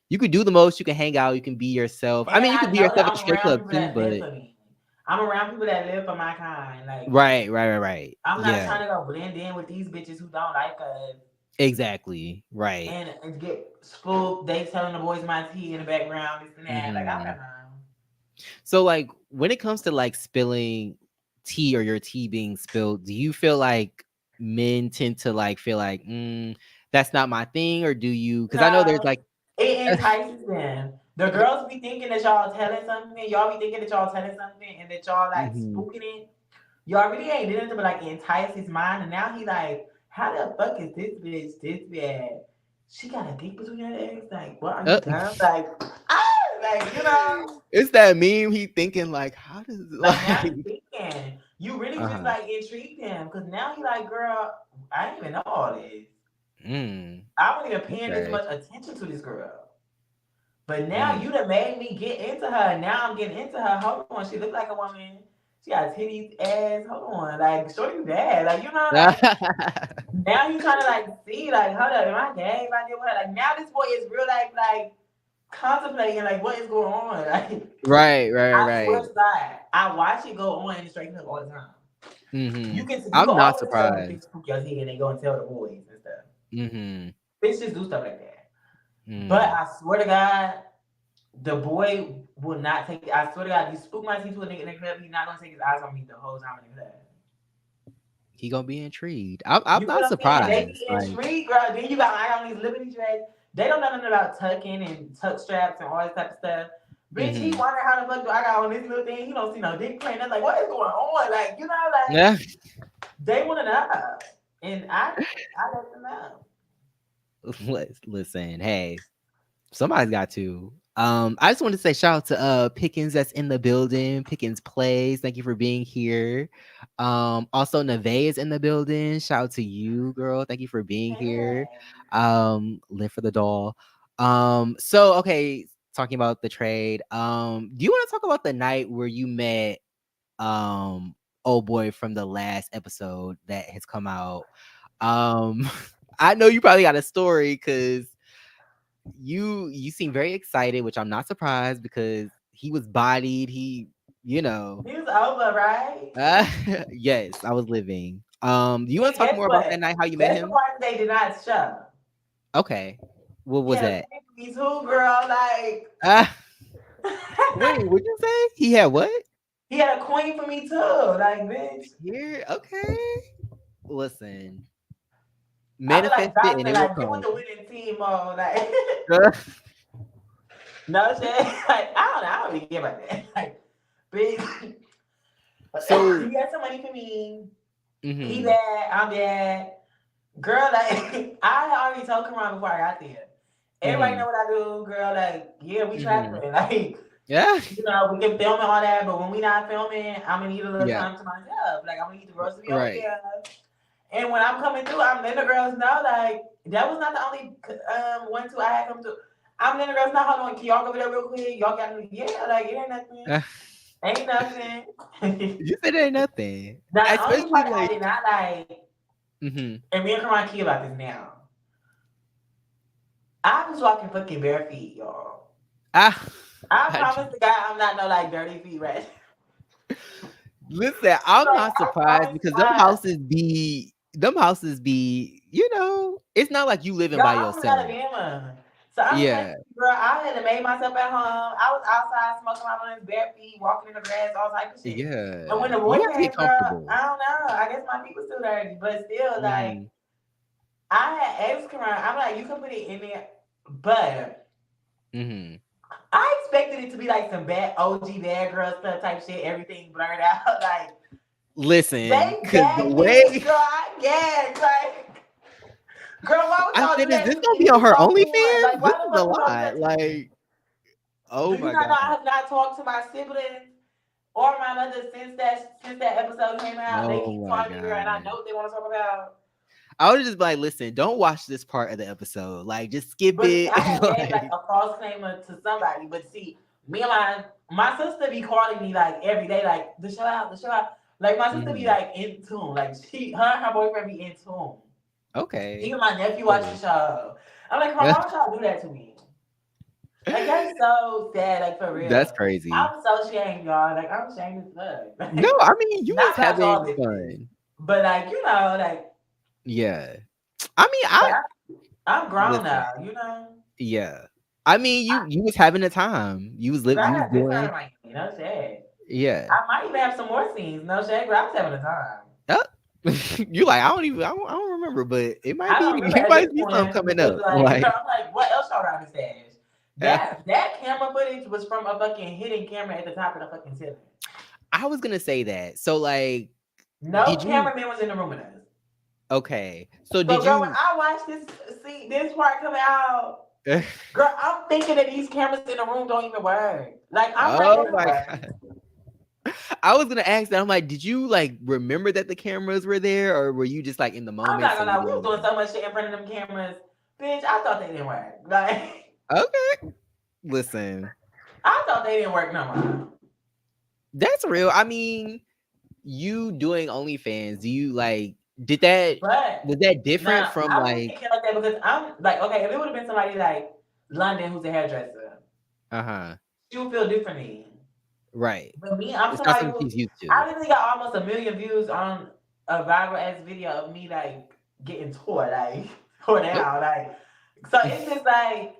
you could do the most. You can hang out. You can be yourself. I and mean, you I can be know that yourself at the I'm straight around club people too. that live But for me. I'm around people that live for my kind. Like, right. I'm not Yeah. trying to go blend in with these bitches who don't like us Exactly. Right. and get spooked. They telling the boys my tea in the background, this and that. Like, I Hmm. don't know. So like when it comes to like spilling tea or your tea being spilled, do you feel like men tend to like feel like that's not my thing, or do you? Because I know there's No, like, it entices them. The girls be thinking that y'all telling something. Y'all be thinking that y'all telling something and that y'all like hmm spooking it. Y'all really ain't did nothing but like entice his mind. And now he like, how the fuck is this bitch this bad? She got a dick between her legs. Like, what are you uh, dumb? Like, like it's that meme. He thinking like, how does it like now like? he thinking you really Uh just huh. like intrigued him because now he like, girl, I didn't even know all this. Mm. I wasn't even paying this Okay. much attention to this girl. But now Mm. you done made me get into her. Now I'm getting into her. Hold on, she look like a woman. She got titties, ass. Hold on, like shorty bad. Like like now you trying to like see like hold up, am I gay? If I did what? Like now this boy is real like contemplating like what is going on. Like I swear Right. to God, I watch it go on in the straight club all the time. You can I'm not always tell when a bitch surprised. spook your head and they go and tell the boys and stuff. Mm-hmm. Bitches just do stuff like that. But Mm. I swear to God, the boy will not take. I swear to God, you spook my teeth to a nigga in the club, he's not gonna take his eyes on me the whole time in the club. He gonna be intrigued. I'm You feel not what I'm saying? They surprised. be Like, intrigued, girl. Then you got like on these liberty dreads. They don't know nothing about tucking and tuck straps and all this type of stuff. Bitch, he mm-hmm. wonder how the fuck do I got on this little thing? He don't see no dick print. That's like, what is going on? Like, like Yeah. they wanna know. And I let them know. Listen, hey, somebody's got to. I just wanted to say shout out to Pickens that's in the building. Pickens plays. Thank you for being here. Also Neve is in the building. Shout out to you, girl. Thank you for being here. Hey. Live for the doll. So okay, talking about the trade. Do you want to talk about the night where you met old boy from the last episode that has come out? Um I know you probably got a story because you seem very excited, which I'm not surprised because he was bodied. He, you know, He was over, right? uh, yes, I was living. Do you want And to talk guess more about that what? night? How you met That's the him? part they did not show. Okay, what He was had a that? queen for me too, girl. Like Uh, wait, what'd you say? He had what? he had a queen for me too. Like, bitch. Here, okay. Listen, I feel manifest like it and Dawson, it will like get with come. the winning team mode. Like no shit. Like I don't really care about that. Like, bitch. So, He got some money for me. He mm-hmm, bad, I'm bad. Girl, like I already told Karan before I got there. Everybody mm-hmm, know what I do, girl. Like, yeah, we mm-hmm. trapping. Like, Yeah, we can film and all that, but when we not filming, I'm gonna need a little yeah, time to myself. Like, I'm gonna need the girls to be over right. there. And when I'm coming through, I'm letting the girls know, like, that was not the only one, two I had come through. I'm letting the girls know, hold on, can y'all go over there real quick? Y'all got me, yeah, like, it ain't nothing. Uh, Ain't nothing. you said ain't nothing, Now, the only especially part I like, did not like, mm-hmm. and me and Karan key about this now, I was walking fucking bare feet, y'all. Ah, I I promise the guy I'm not no, like, dirty feet, right? listen, I'm Like, not I surprised promise because God. them houses be, it's not like you living Y'all, by I'm from yourself. Alabama. So I'm telling Yeah, you, girl, I had to make myself at home. I was outside smoking my blunts, bare feet, walking in the grass, all type of shit. And when yeah. the You boy have to get came, girl, comfortable. I don't know. I guess my feet were still dirty. But still, like, Mhm, I had asked Karan, I'm like, you can put it in there. But mhm. I expected it to be like some bad OG bad girl stuff type shit, everything blurred out. Like Listen, they cause the gagged way me, girl. I gagged. Like, girl, why would I y'all said, do is that this to me? gonna And be this on is her so on. Like, OnlyFans? This why the is a fuck would y'all do lot. that to me? Like, oh Do you my not know I god. have not talked to my siblings or my mother since that episode came out? They Oh keep my calling me, girl, and I god. know what they want to talk about. I would just be like, listen, don't watch this part of the episode. Like, just skip But see, it. I had gave like Like, a false claim to somebody. But see, me and my sister be calling me like every day, like the show out, the show out. Like my sister be mhm. like in tune. Like her and her boyfriend be in tune. Okay. Even my nephew watched the Cool. show. I'm like, why would y'all do that to me? Like that's so sad. Like for That's real. crazy. I'm so ashamed, y'all. Like I'm ashamed as fuck. No, Like I mean, you not was about y'all having business, fun. but like like Yeah. I mean, like I I'm grown listen. now. You know. Yeah. I mean, you was having a time. I You was had this time doing in Miami. No shade. yeah. I might even have some more scenes. No shade, but I was having a time. Uh, you like I don't remember, but I don't remember it at this might be something point coming because up. like Like I'm like, what else y'all got to stash? That camera footage was from a fucking hidden camera at the top of the fucking ceiling. I was gonna say that. So like, No did you cameraman was in the room with us. okay? So So did girl, when you? I watched this part come out, girl, I'm thinking that these cameras in the room don't even work. Like I'm like, they Oh don't my work. god! I was gonna ask that. I'm like, did you like remember that the cameras were there, or were you just like in the I'm moment, not so gonna you lie, we didn't was doing even? so much shit in front of them cameras, bitch. I thought they didn't work. Like Okay, listen, I thought they didn't work no more. that's real. I mean, you doing OnlyFans? Do you like? Did that? But Was that different now from I wouldn't like? take it like that because I'm like, okay, if it would have been somebody like London who's a hairdresser, Uh huh. she would feel differently. Right. But me, I'm It's not somebody something who she's used to. I literally got almost 1 million views on a viral ass video of me like getting tore, like tore down, like. So it's just like,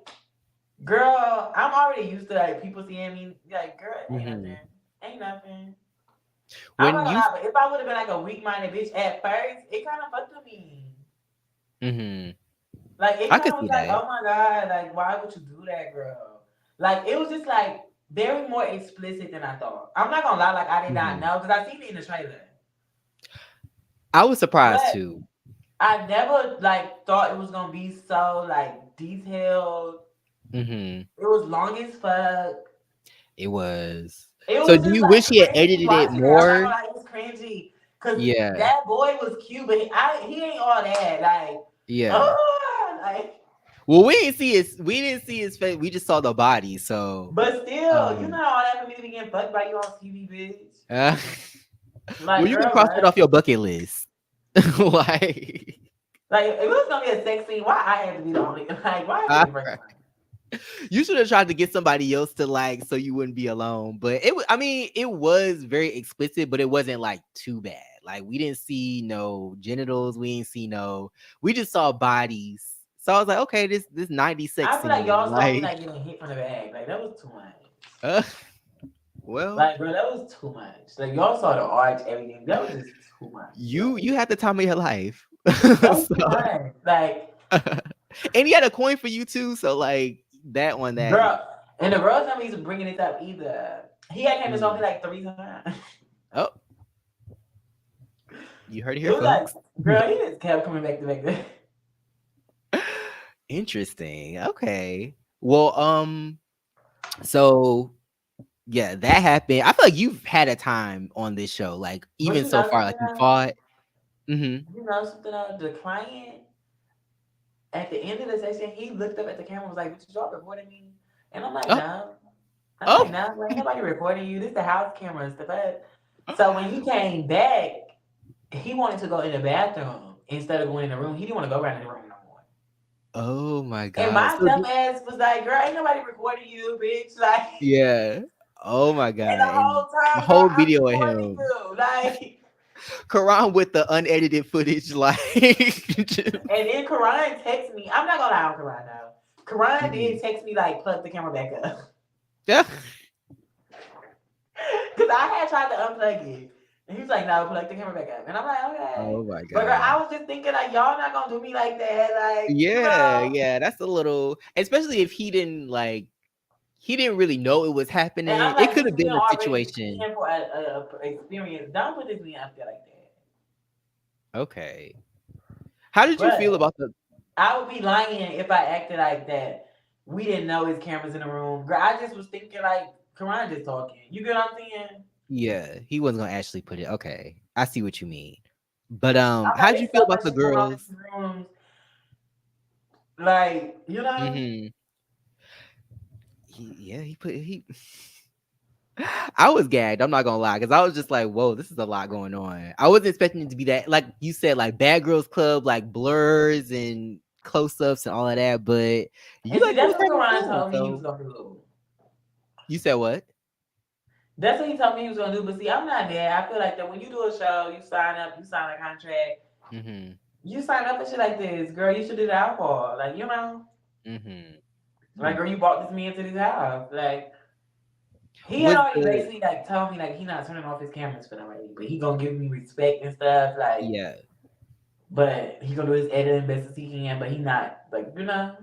girl, I'm already used to like people seeing me like, girl, ain't Hmm. nothing, ain't nothing. I'm not When gonna you, lie, but if I would have been like a weak minded bitch at first, it kind of fucked with me. hmm Like it I kind could of see was like, that. oh my god, like why would you do that, girl? Like it was just like very more explicit than I thought. I'm not gonna lie, like I did not Hmm know because I seen it in the trailer, I was surprised but too. I never like thought it was gonna be so like detailed. Hmm It was long as fuck. It was. It So was do just you wish like he had cringy edited it watching it. I'm not more? gonna lie, it was cringy because Yeah. that boy was cute, but he ain't all that. Like, Yeah. oh, like, Well, we didn't see his face. We just saw the body. So, but still, you um, know all that for me to be getting fucked by you on TV, bitch. uh, well, Like, you can girl, cross it off what? your bucket list. Like, Like, if it was gonna be a sex scene, why I had to be the only? Like, why I had to I, be the first one? you should have tried to get somebody else to like, so you wouldn't be alone. But it was, I mean, it was very explicit, but it wasn't like too bad. Like, we didn't see no genitals. We didn't see no. We just saw bodies. So I was like, okay, this 90 sex I feel like scene, y'all saw me like, like getting hit from the bag. Like that was too much. uh, well, Like, bro, that was too much. Like y'all saw the arch, everything. That was just too much. you had the time of your life. That was So, too much. Like, and he had a coin for you too. So like that one, that girl, and the girl told me he's bringing this up either. He had came and saw me mm. like 3 times. Oh, you heard it It here, was like, folks. girl, he just kept coming back to back to. Interesting. Okay. Well, so yeah, that happened. I feel like you've had a time on this show, like But even you so know far, something like you else? fought. Mm-hmm. You know something else? The client at the end of the session, he looked up at the camera and was like, "But y'all recording me?" And I'm like, Oh, "No." I'm like, oh, "No, like, ain't nobody recording you. This the house cameras, the fuck." So when he came back, he wanted to go in the bathroom instead of going in the room. He didn't want to go around in the room no more. oh my And God. my So dumb ass was like, "Girl, ain't nobody recording you, bitch." Like, yeah. Oh my and the God. And whole the time, girl, whole I'm video of recording him, you. Like, Quran with the unedited footage, like. Just, and then Karan texted me. I'm not gonna lie on Karan now. Karan mhm. did text me like, "Plug the camera back up," Yeah. because I had tried to unplug it. And he was like, "No, plug the camera back up." And I'm like, "Okay." Oh my But girl, God. I was just thinking like, y'all not gonna do me like that, like, you Yeah, know. yeah, that's a little, especially if he didn't like he didn't really know it was And happening. I'm It like, could this have man been a already situation. paying for a experience. Don't put this man up there like that. Okay. How did you feel But about the I would be lying if I acted like that. We didn't know his cameras in the room. Girl, I just was thinking like Karan just talking. You get what I'm saying? Yeah, he wasn't gonna actually put it. Okay. I see what you mean. But I'm how like, did you it's feel so about much the shit going on in girls? these rooms. Like, you know? Mhm. Yeah, he put he I was gagged. I'm not gonna lie, because I was just like, "Whoa, this is a lot going on." I wasn't expecting it to be that, like you said, like Bad Girls Club, like blurs and close ups and all of that. But you And see, like that's was what having Karan fun. told me he was So gonna do. you said what? That's what he told me he was gonna do. But see, I'm not there. I feel like that when you do a show, you sign up, you sign a contract, Mhm. you sign up for shit like this, girl. You should do the alcohol, like you know, Mhm. like Hmm. girl, you brought this man to this house, like he had Was already the basically like told me like he not turning off his cameras for nobody, but he gonna give me respect and stuff, like, yeah but he gonna do his editing best as he can, but he not like you know.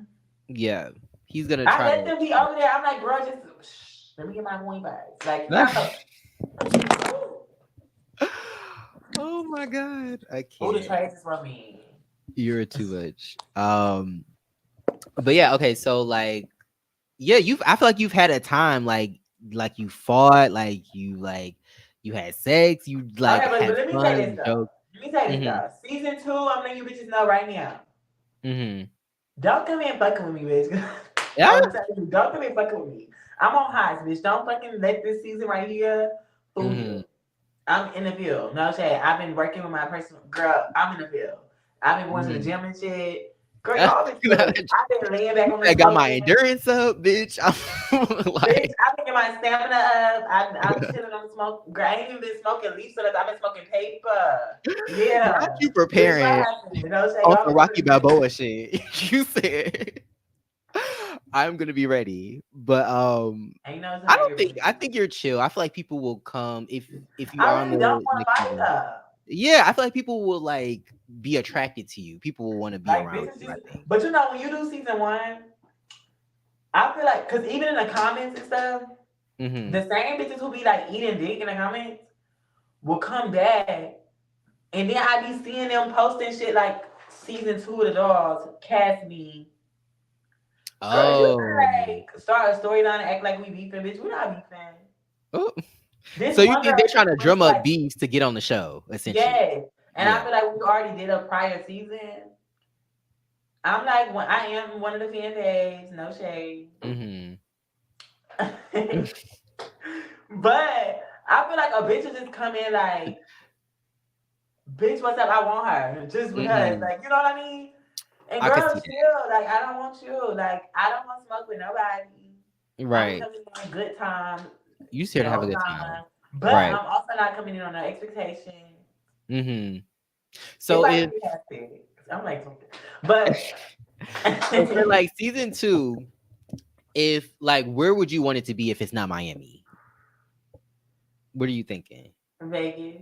yeah he's gonna I try let to. them be over there. I'm like, girl, just shh, let me get my point back. Like you know, Oh my god, I oh the can't. trash is from me. You're too much. But yeah, okay, so like yeah, I feel like you've had a time like you fought, like you had sex, you like Okay, but had let me say fun, this you though. joked. Let me say this Mhm. though. Season two, I'm letting you bitches know right now. Mhm. Don't come in fucking with me, bitch. Yeah. I'm telling you, don't come in fucking with me. I'm on highs, bitch. Don't fucking let this season right here fool you. Mhm. I'm in the field. No shade. I've been working with my personal girl. I'm in the field. I've been going to the Mhm. gym and shit. Girl, y'all been Now chilling. that I've been laying back on the I got my smoking. endurance up, bitch. I'm Bitch, like I've been getting my stamina up. I'm chilling on the smoke. Girl, I ain't even been smoking leaf so I've been smoking paper. not Yeah. you Bitch, what preparing happened? You know, say on y'all some been Rocky chilling good. Balboa shit. You said I'm gonna be ready. But Ain't no I time don't you're think ready. I think you're chill. I feel like people will come if you I are on really don't the want to next fight season. her. Yeah, I feel like people will like be attracted to you. People will want to be Like around bitches you, I just, think. but you know when you do season one, I feel like because even in the comments and stuff, Mhm. the same bitches who be like eating dick in the comments will come back, and then I be seeing them posting shit like season two of the dogs cast me. Girl, is you Oh. trying to like start a storyline and act like we beefing, bitch? We not beefing. Oh. This So you one girl think they're trying came to when she drum up like, beefs to get on the show, essentially? yes, and I Yeah. feel like we already did a prior season. I'm like, when I am one of the fan faves, no shade. Mhm. But I feel like a bitch will just come in like, bitch, what's up? I want her. Just because. Mhm. Like, you know what I mean? And I could girl, see that. chill. Like, I don't want you. Like, I don't want to smoke with nobody. I'm Right. coming in on a good time You just here the to have a whole good time. time. But Right. I'm also not coming in on no expectation. Mhm. If So I if really have to. I'm like, but so for like season 2, if like where would you want it to be if it's not Miami? What are you thinking? Vegas.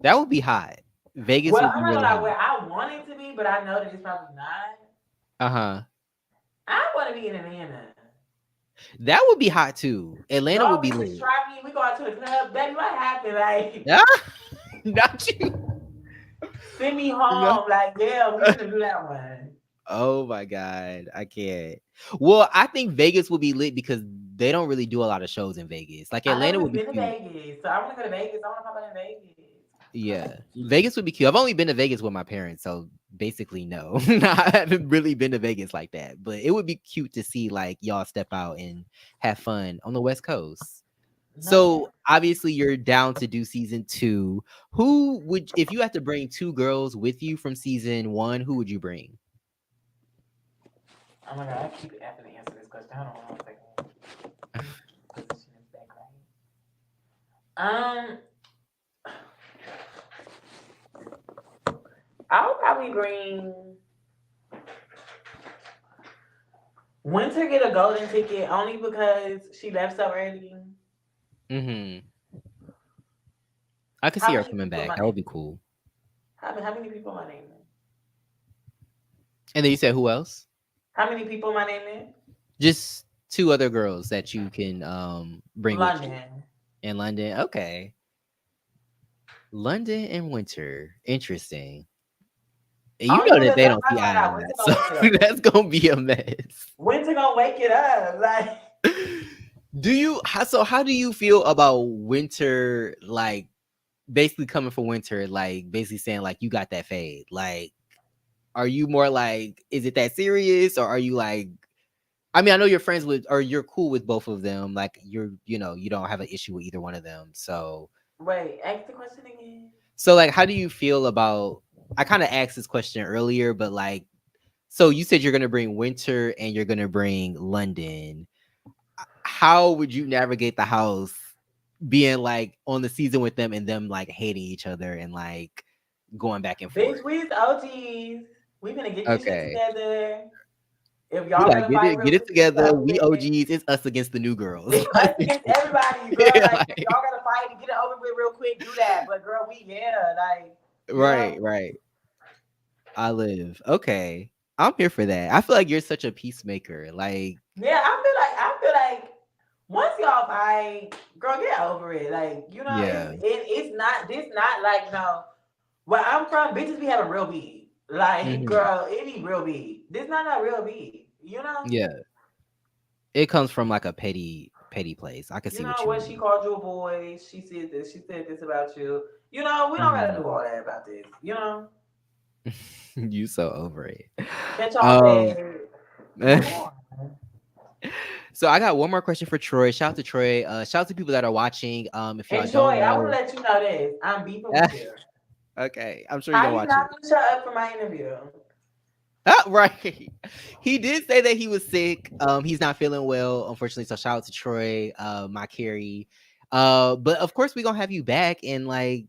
That would be hot. Vegas Well, would I'm be not really gonna lie, hot. where I want it to be, but I know that it's probably not. Uh-huh. I want to be in Atlanta. That would be hot too. Atlanta would Y'all be bitches lit. try me. We go out to the club, baby. What happened? Like, Ah, not you. send me No. home. Like, yeah, we finna do that one. Oh my god, I can't. Well, I think Vegas would be lit because they don't really do a lot of shows in Vegas. Like I never Atlanta really would be been to cute. Vegas, so I want to go to Vegas. I want to pop out in Vegas. Yeah, Vegas would be cute. I've only been to Vegas with my parents, so basically no. I haven't really been to Vegas like that. But it would be cute to see like y'all step out and have fun on the West Coast. No cap. So obviously you're down to do season 2. Who would if you had to bring 2 girls with you from season 1, who would you bring? Oh my god, I keep having to answer this question. Hold on one second. Position is back right. I would probably bring Winter get a golden ticket only because she left so early. Mhm. I could see How her many coming people back. my That would name? be cool. How many people my name is? And then you said who else? How many people my name is? Just two other girls that you can bring with you London. in London. Okay. London and winter. Interesting. You Only know that because they I'm don't see not eye gonna to lie, eye, winter so gonna wake it up. that's gonna be a mess. Winter gonna wake it up. Like, Do you how do you feel about winter, like basically coming for winter, like basically saying like you got that fade? Like, are you more like, is it that serious, or are you like, I mean, I know you're friends with, or you're cool with both of them, like you're, you don't have an issue with either one of them. wait, ask the question again. So like how do you feel about, I kind of asked this question earlier, but like, so you said you're gonna bring winter and you're gonna bring London. How would you navigate the house being like on the season with them and them like hating each other and like going back and Bitch, forth? we's OGs. We gonna get this shit Okay. together. If We y'all gotta gotta fight real get it quick to get it together. over We with, OGs. It's us against the new girls. it's us against everybody, girl. Yeah, Like, if like, y'all gotta fight to get it over with real quick, do that. But girl, we yeah, like, you know. right, right. I live. Okay. I'm here for that. I feel like you're such a peacemaker. Like, Yeah, I feel like once y'all fight, girl, get over it. Like, you know, yeah. it's not this not like no. Where I'm from, bitches be having real beef. Like, Hmm. girl, it be real beef. This not a real beef. You know. Yeah. It comes from like a petty place. I can You see know what you what? She mean. called you a boy. She said this. She said this about you. You know, we don't gotta Hmm. do all that about this. You know, You so over it. catch y'all Um fade. Move on. so I got one more question for Troy. Shout out to Troy. Shout out to people that are watching. If y'all And Troy, don't I want to know. let you know this. I'm beefing with you. Okay. I'm sure you're How gonna you watch not it. gonna shut up for my interview? Right. He did say that he was sick. He's not feeling well, unfortunately. So shout out to Troy, my Carrie. But of course we're gonna have you back, and like,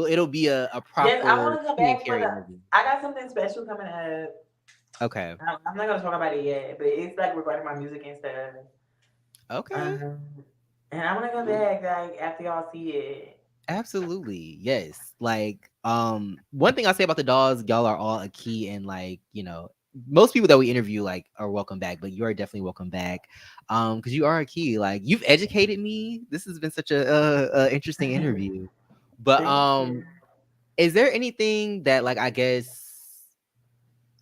it'll be a Yes, I proper want to come Q and back for Carrie the. interview. I got something special coming up. Okay. I'm not gonna talk about it yet, but it's like regarding my music and stuff. Okay. Um, and I want to come back like after y'all see it. Absolutely. Yes. Like, one thing I'll say about the dolls, y'all are all a key, and like, most people that we interview like are welcome back, but you are definitely welcome back. Because you are a key. Like, you've educated me. This has been such a interesting interview. But Thank you. is there anything that, like, I guess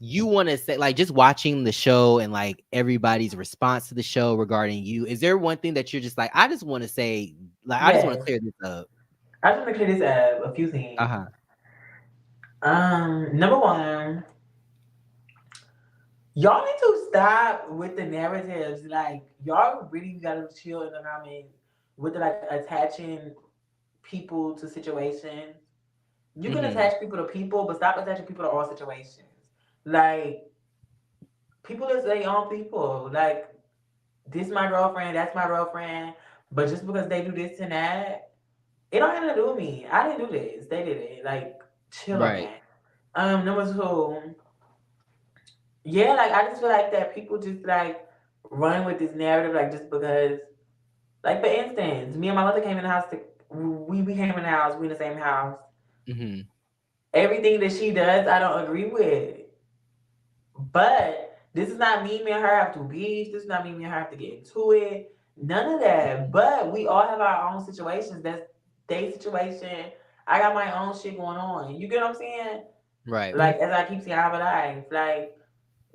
you want to say, like, just watching the show and like everybody's response to the show regarding you? Is there one thing that you're just like, I just want to say, like, I just want to Yes, clear this up? I just want to clear this up. A few things. Uh-huh. Number one, y'all need to stop with the narratives. Like, y'all really gotta chill in the comments with the, like, attaching people to situations. You can Mm-hmm. attach people to people, but stop attaching people to all situations. Like, people is their own people. Like, this my girlfriend, that's my girlfriend. But just because they do this and that, it don't have to do with me. I didn't do this. They did it. Like, chill on Right. that. Number two, yeah, like I just feel like that people just like run with this narrative, like just because, like for instance, me and my mother came in the house. We came in the house. We in the same house. Mm-hmm. Everything that she does, I don't agree with. But this is not me and her have to beef. This is not me and her have to get into it. None of that. But we all have our own situations. That's their situation. I got my own shit going on. You get what I'm saying? Right. Like as I keep saying, I have a life. Like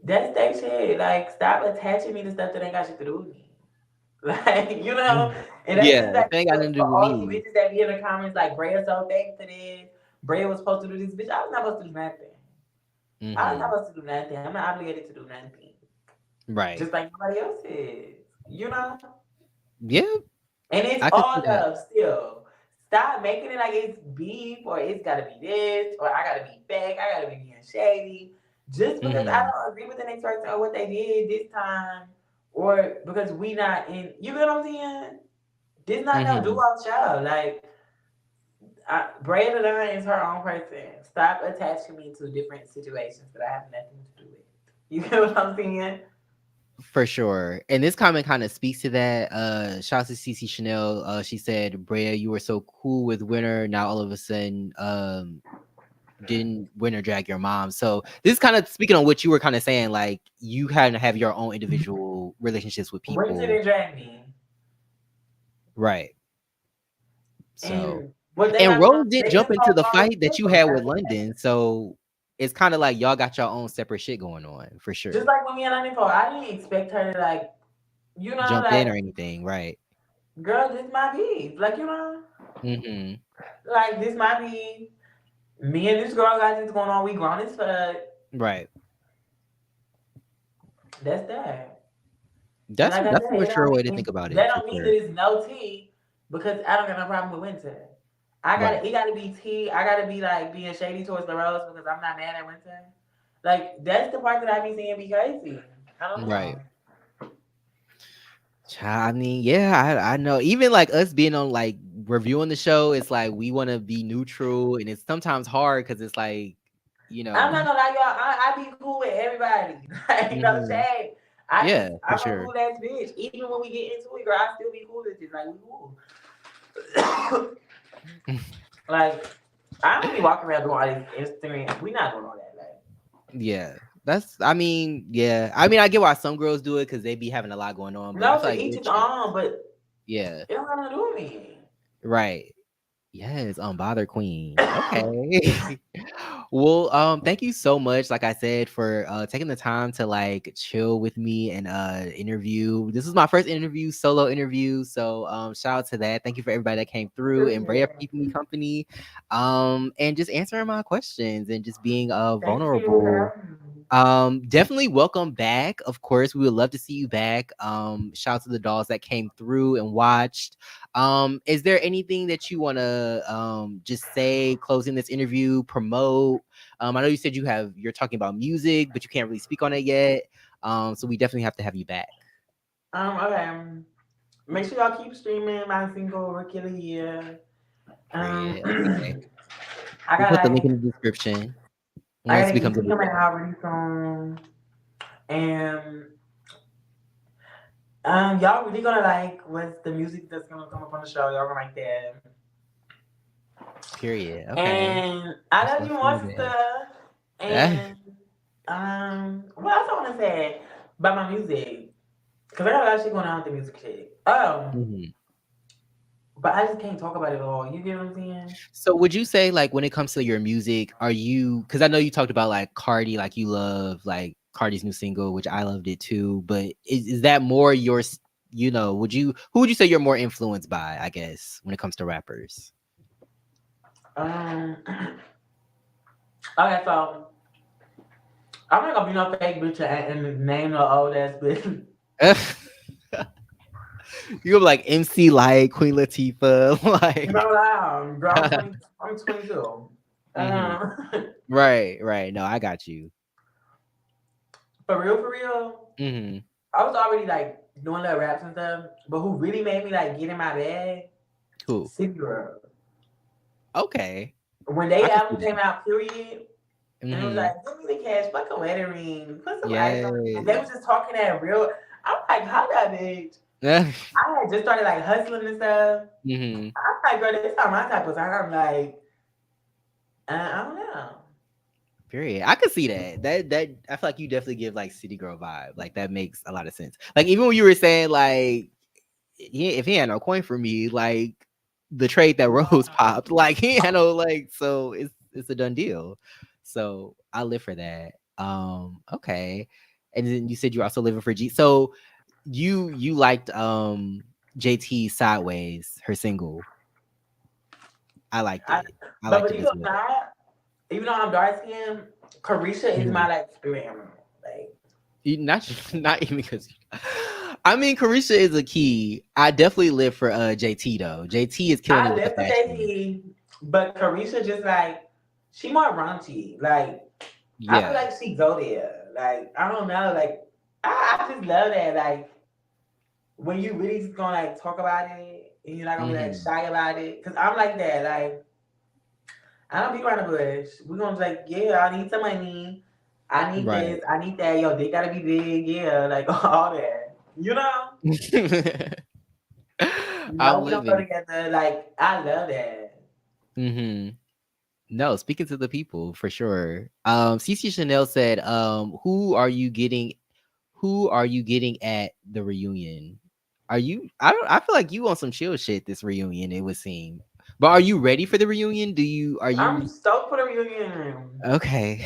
that's their shit. Like stop attaching me to stuff that ain't got shit to do with me. Like, you know? Mhm. And that's Yeah, just if like it ain't got nothing to for do with all you me. bitches that be in the comments like Braya so fake to this. Braya was supposed to do this. Bitch, I was not supposed to do nothing. I was not Mhm. supposed to do nothing. I'm not obligated to do nothing. Right. Just like nobody else is. You know? Yeah, And it's I could see all that. love still. Stop making it like it's beef or it's gotta be this or I gotta be fake, I gotta be being shady. Just because I Mhm. don't agree with the next person or what they did this time, or because we not in, you get what I'm saying? This not no do Mhm. all show. Like Brandon is her own person. Stop attaching me to different situations that I have nothing to do with. You get what I'm saying? For sure. And this comment kind of speaks to that. Shout out to CC Chanel. She said, Brea, you were so cool with Winter. Now all of a sudden, didn't winter drag your mom. So this is kind of speaking on what you were kind of saying, like you had to have your own individual relationships with Winter people, didn't drag me. right? So And what they and got going on, Rose did they jump just into called the Rose fight that you Tiffany. had with London, so it's kind of like y'all got your own separate shit going on for Just sure. like when me and London fought, I didn't expect her to like, Jump in like, or anything, right? girl, this my beef. Like, Mm-hmm. like this might be me and this girl got this going on. We grown as fuck. Right. That's that. And That's like I that's said, a it don't mature way mean to think about that it for don't mean that sure. it's no tea because I don't got no problem with winter. Right. It gotta be tea. I gotta be like being shady towards the rose because I'm not mad at winter. Like that's the part that I be seeing be crazy. I don't Right. know. I mean, yeah, I know. Even like us being on like reviewing the show, it's like we want to be neutral, and it's sometimes hard because it's like, you I'm know, not gonna lie, y'all. I be cool with everybody. Like no hmm shade. yeah, for I'm a sure. cool ass bitch. Even when we get into it, girl, I still be cool with it. Like we cool. Like I don't be walking around doing all this Instagram. We not doing all that. Like Yeah, that's. I mean, yeah. I mean, I get why some girls do it because they be having a lot going on, but I no, feel to like each your his chick. own, but Yeah, it don't have nothing to do with me. right. Yes, unbother queen. Okay. Well, thank you so much, like I said, for taking the time to like chill with me and interview. This is my first interview, solo interview. So shout out to that. Thank you for everybody that came through and Braya for Period. keeping me company. And just answering my questions and just being Thank you for vulnerable. having me. Definitely welcome back. Of course, we would love to see you back. Shout out to the dolls that came through and watched. Is there anything that you want to just say closing this interview, promote? I know you said you're talking about music, but you can't really speak on it yet. So we definitely have to have you back. Okay. Make sure y'all keep streaming my single Rookie of the Year. Um, Period. Okay. I We'll got put the link in like the description I once got it an becomes EP coming available. out really soon, and y'all really gonna like what's the music that's gonna come up on the show. Y'all gonna like that. Period. Okay. And I Just love love you to more, hear sister. that. And what else I wanna say about my music? Cause I got a lot of shit going on with the music shit. Mhm. But I just can't talk about it all. You get what I'm saying? So would you say like when it comes to your music, are you because I know you talked about like Cardi, like you love like Cardi's new single, which I loved it too, but is that more would you who would you say you're more influenced by, I guess, when it comes to rappers? Um, okay, so I'm not gonna be no fake bitch and name no old ass bitch. You're like MC like Queen Latifah, No, like girl, I'm 20. I'm 22. hmm Um, Right, right. No, I got you. for real, for real. Hmm I was already like doing little raps and stuff, but who really made me like get in my bag? Cool. City Girl. Okay. When I they can see album came that. out, period, and it was Hmm like, give me the cash, fuck a wedding ring, put some ice on it. And they Yes. was just talking that real. I'm like, how that bitch? I had just started like hustling and stuff. hmm I'm like, girl, this not my type of song. I'm like, I don't know. Period. I could see that. That I feel like you definitely give like city girl vibe. Like that makes a lot of sense. Like even when you were saying like if he had no coin for me, like the trade that Rose popped, like he had no like so it's a done deal. So I live for that. Okay. And then you said you're also living for G. So you liked JT Sideways, her single. I liked I, it. I but liked it believe it as or well. not, even though I'm dark skinned, Carisha is my Mhm. like spirit animal. Like Not not even because I mean Carisha is a key. I definitely live for JT though. JT is killing it I with the live for fashion. JT, but Carisha just like she more raunchy. Like I feel Yeah. like she go there. Like I don't know. Like I just love that. Like when you really just gonna like talk about it and you're not gonna be like hmm shy about it. Cause I'm like that. Like I don't be around the bush. We're gonna be like, yeah, I need some money. I need Right. this. I need that. Yo, they gotta be big. Yeah, like all that. You know? You I'm know, we don't go living. together. Like I love that. Hmm No, speaking to the people for sure. CC Chanel said, who are you getting at the reunion? Are you I feel like you on some chill shit this reunion, it would seem. But are you ready for the reunion? Are I'm you stoked for the reunion. okay?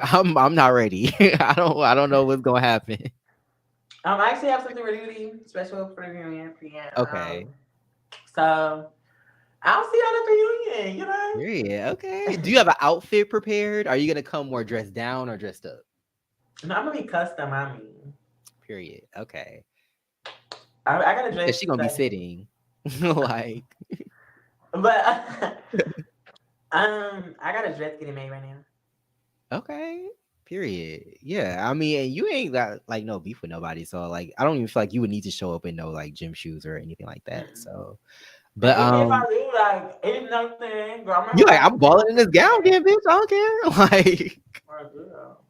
I'm not ready. I don't know what's gonna happen. I actually have something really special for the reunion. Yeah. Okay. So I'll see y'all at the reunion. You know. Period. Okay. Do you have an outfit prepared? Are you gonna come more dressed down or dressed up? No, I'm gonna be custom. I mean, Period. Okay. I gotta Because dress she the gonna be same, sitting. Like, but I got a dress getting made right now. okay. Period. Yeah. I mean, and you ain't got like no beef with nobody. So like I don't even feel like you would need to show up in no like gym shoes or anything like that. Mm-mm. So And but even if I do, like, it's nothing. Girl, I'm gonna you have like my I'm balling in this outfit gown ready. then, bitch. I don't care. Like Oh, girl.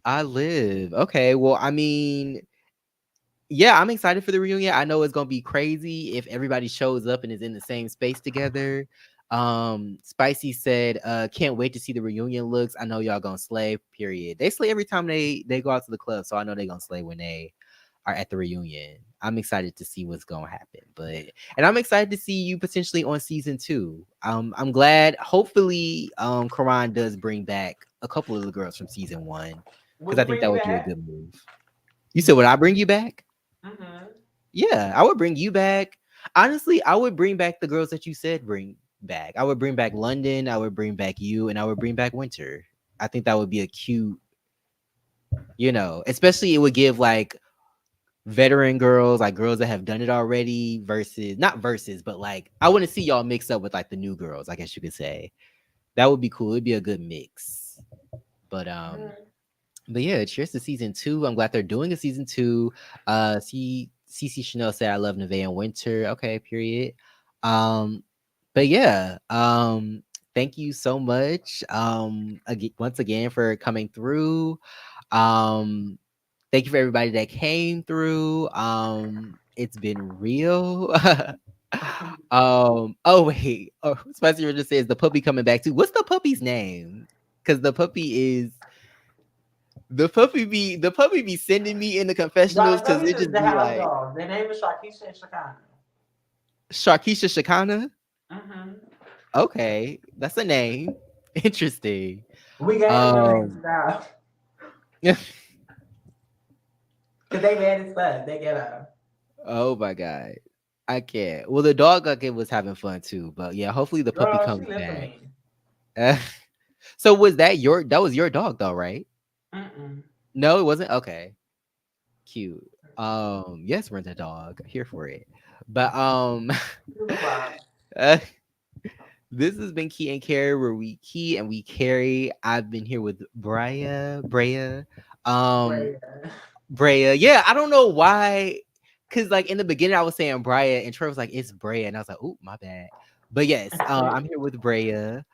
I live. Okay. Well, I mean, yeah, I'm excited for the reunion. I know it's gonna be crazy if everybody shows up and is in the same space together. Spicy said, can't wait to see the reunion looks. I know y'all gonna slay, period. They slay every time they go out to the club, so I know they gonna slay when they are at the reunion. I'm excited to see what's gonna happen. And I'm excited to see you potentially on season 2. I'm glad hopefully Karan does bring back a couple of the girls from season 1 because Will I you think bring that me would be a back? good move. You said, would I bring you back? Mm-hmm. Yeah, I would bring you back. Honestly, I would bring back the girls that you said bring back. I would bring back London, I would bring back you, and I would bring back Winter. I think that would be a cute, especially it would give like veteran girls, like girls that have done it already, versus not versus, but like I want to see y'all mix up with like the new girls, I guess you could say. That would be cool. It'd be a good mix. But But yeah, cheers to season 2. I'm glad they're doing a season 2. CC Chanel said I love Nevaeh and Winter. Okay, period. Um, but yeah, thank you so much. Once again for coming through. Um, thank you for everybody that came through. It's been real. Oh wait. Oh, Spicy just says the puppy coming back too. What's the puppy's name? Because the puppy be sending me in the confessionals Dog, the because puppies it is just the be house like dog. Their name is Sharkeisha and Shakana. Sharkeisha Shakana. Mm-hmm. Okay, that's a name. Interesting. We gave them the names Um, now. Because they bad as fuck. They get up. oh my god, I can't. Well, the dog like it was having fun too, but yeah, hopefully the puppy Girl, she comes live for back. me. So that was your dog though, right? Mm-mm. No, it wasn't. Okay, cute. Yes, rent a dog. Here for it. But She was a vibe. uh, this has been Key and Carry, where we key and we carry. I've been here with Braya, um, Right. Braya. Yeah, I don't know why, cause like in the beginning I was saying Braya, and Trey was like it's Braya, and I was like, oh my bad. But yes, I'm here with Braya.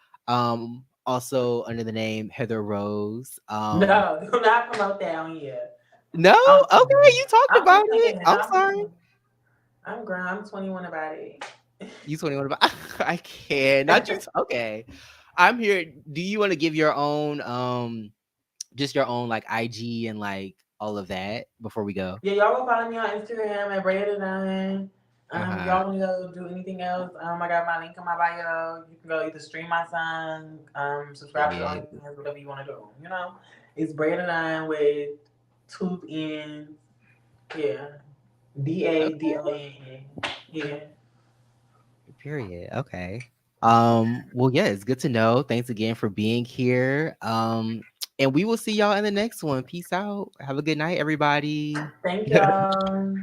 Also under the name Heather Rose. No, do not promote that on here. No, I'm okay, you talked I'm about just it. saying. I'm sorry. I'm grown. I'm 21 about it. You 21 about I can't. Not you. Okay. I'm here. Do you want to give your own just your own like IG and like all of that before we go? Yeah, y'all go follow me on Instagram at Braya Design. If Uh-huh. y'all want to go do anything else, I got my link in my bio. You can go either stream my song, subscribe to Period. OnlyFans, whatever you want to do. It's Braya Design with two N's. Yeah, Okay. DADON. Yeah. Period. Okay. Well, yeah, it's good to know. Thanks again for being here. And we will see y'all in the next one. Peace out. Have a good night, everybody. Thank y'all.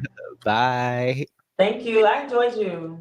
Bye. Thank you. I enjoyed you.